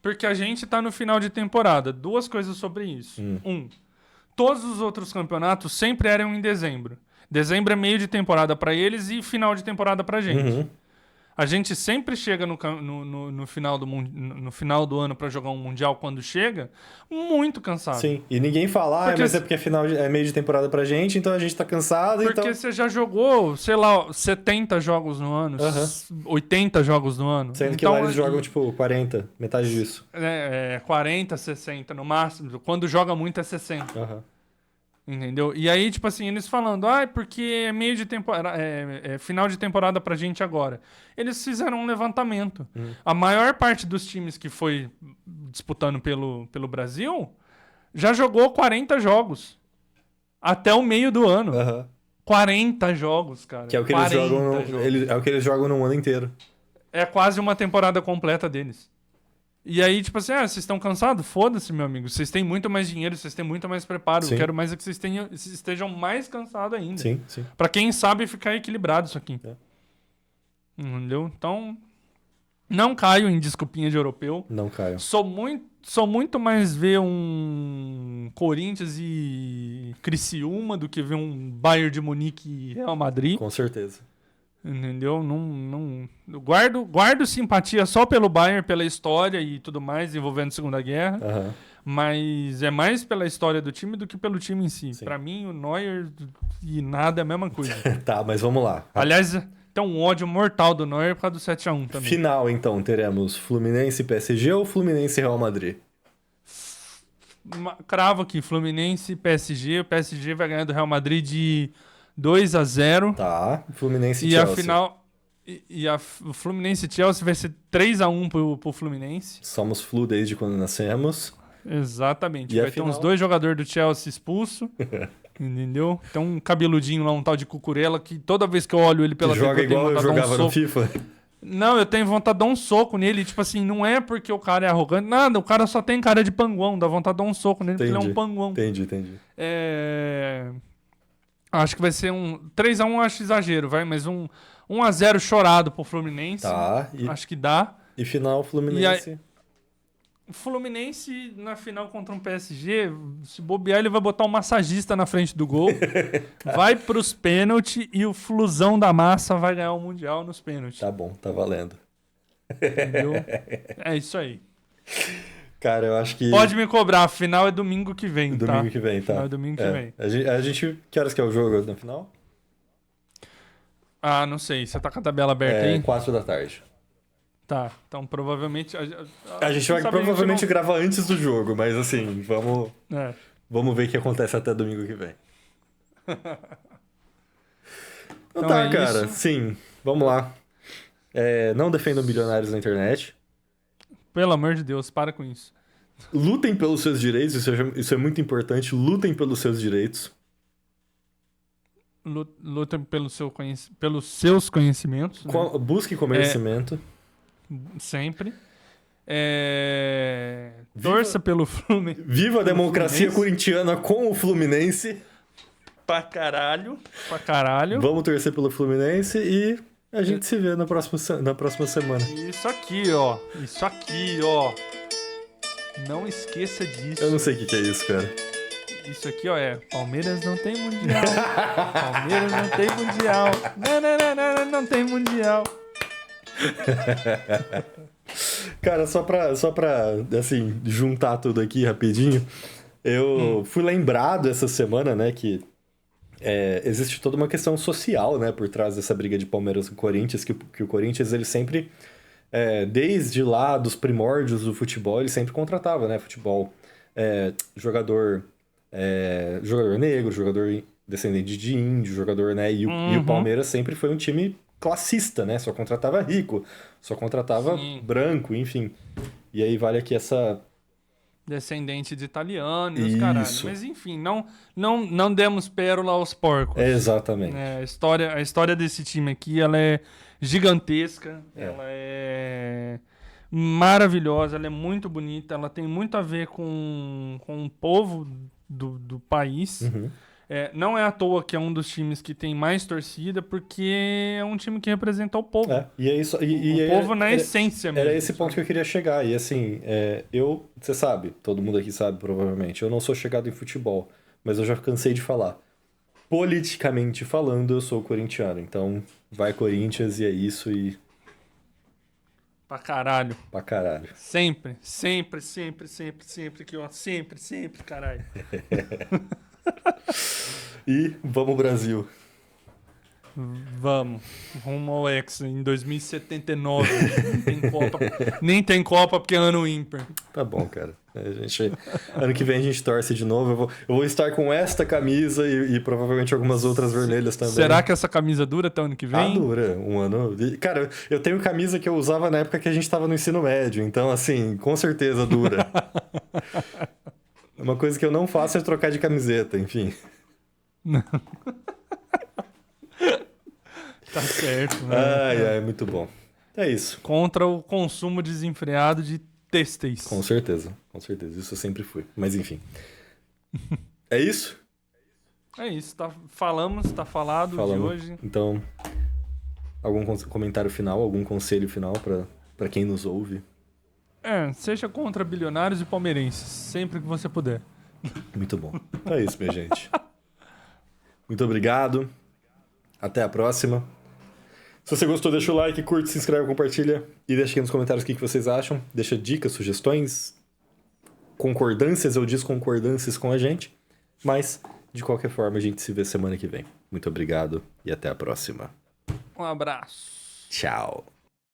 porque a gente tá no final de temporada. Duas coisas sobre isso. Todos os outros campeonatos sempre eram em dezembro. Dezembro é meio de temporada pra eles e final de temporada pra gente. A gente sempre chega no final no final do ano pra jogar um Mundial quando chega, muito cansado. Sim, e ninguém fala, mas é porque é meio de temporada pra gente, então a gente tá cansado. Porque você já jogou, sei lá, 70 jogos no ano, 80 jogos no ano. Sendo que lá eles jogam, tipo, 40, metade disso. 40, 60 no máximo. Quando joga muito é 60. Entendeu? E aí, tipo assim, eles falando, porque é meio de temporada, é final de temporada pra gente agora. Eles fizeram um levantamento. A maior parte dos times que foi disputando pelo Brasil já jogou 40 jogos. Até o meio do ano. 40 jogos, cara. Que é o que eles jogam no ano inteiro. É quase uma temporada completa deles. E aí, tipo assim, vocês estão cansados? Foda-se, meu amigo. Vocês têm muito mais dinheiro, vocês têm muito mais preparo. Sim. Eu quero mais é que vocês estejam mais cansados ainda. Sim. Pra quem sabe ficar equilibrado isso aqui. Entendeu? Então, não caio em desculpinha de europeu. Não caio. Sou muito mais ver um Corinthians e Criciúma do que ver um Bayern de Munique e Real Madrid. Com certeza. Entendeu? Não guardo simpatia só pelo Bayern, pela história e tudo mais envolvendo a Segunda Guerra. Mas é mais pela história do time do que pelo time em si. Pra mim, o Neuer e nada é a mesma coisa. Tá, mas vamos lá. Aliás, tem um ódio mortal do Neuer por causa do 7-1 também. Final, então, teremos Fluminense e PSG ou Fluminense e Real Madrid? Cravo aqui, Fluminense e PSG. O PSG vai ganhar do Real Madrid de 2-0. Tá, Fluminense e Chelsea. A final, o Fluminense e Chelsea vai ser 3-1 pro Fluminense. Somos Flu desde quando nascemos. Exatamente. E vai ter uns 2 jogadores do Chelsea expulsos. Entendeu? Tem um cabeludinho lá, um tal de Cucurella, que toda vez que eu olho ele pela TV, joga igual eu jogava no FIFA? Não, eu tenho vontade de dar um soco nele. Tipo assim, não é porque o cara é arrogante. Nada, o cara só tem cara de panguão. Dá vontade de dar um soco nele porque ele é um panguão. Entendi. Acho que vai ser um 3-1, acho exagero, vai, mas um 1-0 chorado pro Fluminense. Tá. Acho que dá. E final, Fluminense. O Fluminense na final contra um PSG, se bobear, ele vai botar um massagista na frente do gol. Vai pros pênaltis e o Flusão da massa vai ganhar o Mundial nos pênaltis. Tá bom, tá valendo. Entendeu? É isso aí. Cara, eu acho que... Pode me cobrar, a final é domingo que vem, tá? Domingo que vem, tá. Final é domingo que vem. A gente... Que horas que é o jogo na final? Não sei. Você tá com a tabela aberta aí? 4 da tarde. Tá, então provavelmente... A gente vai provavelmente gravar antes do jogo, mas assim, vamos ver o que acontece até domingo que vem. Então tá, cara. Isso. Sim, vamos lá. Não defendam bilionários na internet. Pelo amor de Deus, para com isso. Lutem pelos seus direitos, isso é muito importante. Lutem pelos seus direitos. Lutem pelos seus conhecimentos. Né? Busque conhecimento. Sempre. Torça pelo Fluminense. Viva a democracia corintiana com o Fluminense. Pra caralho. Vamos torcer pelo Fluminense e a gente se vê na próxima semana. Isso aqui, ó. Não esqueça disso. Eu não sei o que é isso, cara. Isso aqui, ó, Palmeiras não tem mundial. Palmeiras não tem mundial. Não tem mundial. Cara, só pra assim, juntar tudo aqui rapidinho, eu fui lembrado essa semana, né, que existe toda uma questão social, né, por trás dessa briga de Palmeiras com o Corinthians, que o Corinthians, ele sempre, desde lá dos primórdios do futebol, ele sempre contratava, né, futebol, jogador negro, jogador descendente de índio, jogador, né, e o Palmeiras sempre foi um time classista, né, só contratava rico, só contratava branco, enfim. E aí vale aqui essa descendente de italiano e os caralho. Isso. Mas enfim, não demos pérola aos porcos. Exatamente. A história desse time aqui, ela é gigantesca, É. ela é maravilhosa, ela é muito bonita, ela tem muito a ver com o povo do país. Uhum. Não é à toa que é um dos times que tem mais torcida, porque é um time que representa o povo. E é isso. O povo na essência mesmo. Era esse ponto que eu queria chegar. E assim, você sabe, todo mundo aqui sabe provavelmente, eu não sou chegado em futebol, mas eu já cansei de falar. Politicamente falando, eu sou corintiano. Então, vai Corinthians e é isso e... Pra caralho. Pra caralho. Sempre, aqui, ó. Sempre, caralho. E vamos Brasil. Vamos. Rumo ao Hexa em 2079. Nem tem Copa porque é ano ímpar. Tá bom, cara. Ano que vem a gente torce de novo. Eu vou estar com esta camisa e provavelmente algumas outras vermelhas também. Será que essa camisa dura até o ano que vem? Dura. Um ano. Cara, eu tenho camisa que eu usava na época que a gente tava no ensino médio. Então, assim, com certeza dura. Uma coisa que eu não faço é trocar de camiseta, enfim. Tá certo. Né? Muito bom. É isso. Contra o consumo desenfreado de têxteis. Com certeza. Isso eu sempre fui. Mas enfim. É isso? É isso. Tá falado de hoje. Então, algum comentário final, algum conselho final pra quem nos ouve? Seja contra bilionários e palmeirenses, sempre que você puder. Muito bom. É isso, minha gente. Muito obrigado. Até a próxima. Se você gostou, deixa o like, curte, se inscreve, compartilha e deixa aqui nos comentários o que vocês acham. Deixa dicas, sugestões, concordâncias ou desconcordâncias com a gente. Mas, de qualquer forma, a gente se vê semana que vem. Muito obrigado e até a próxima. Um abraço. Tchau.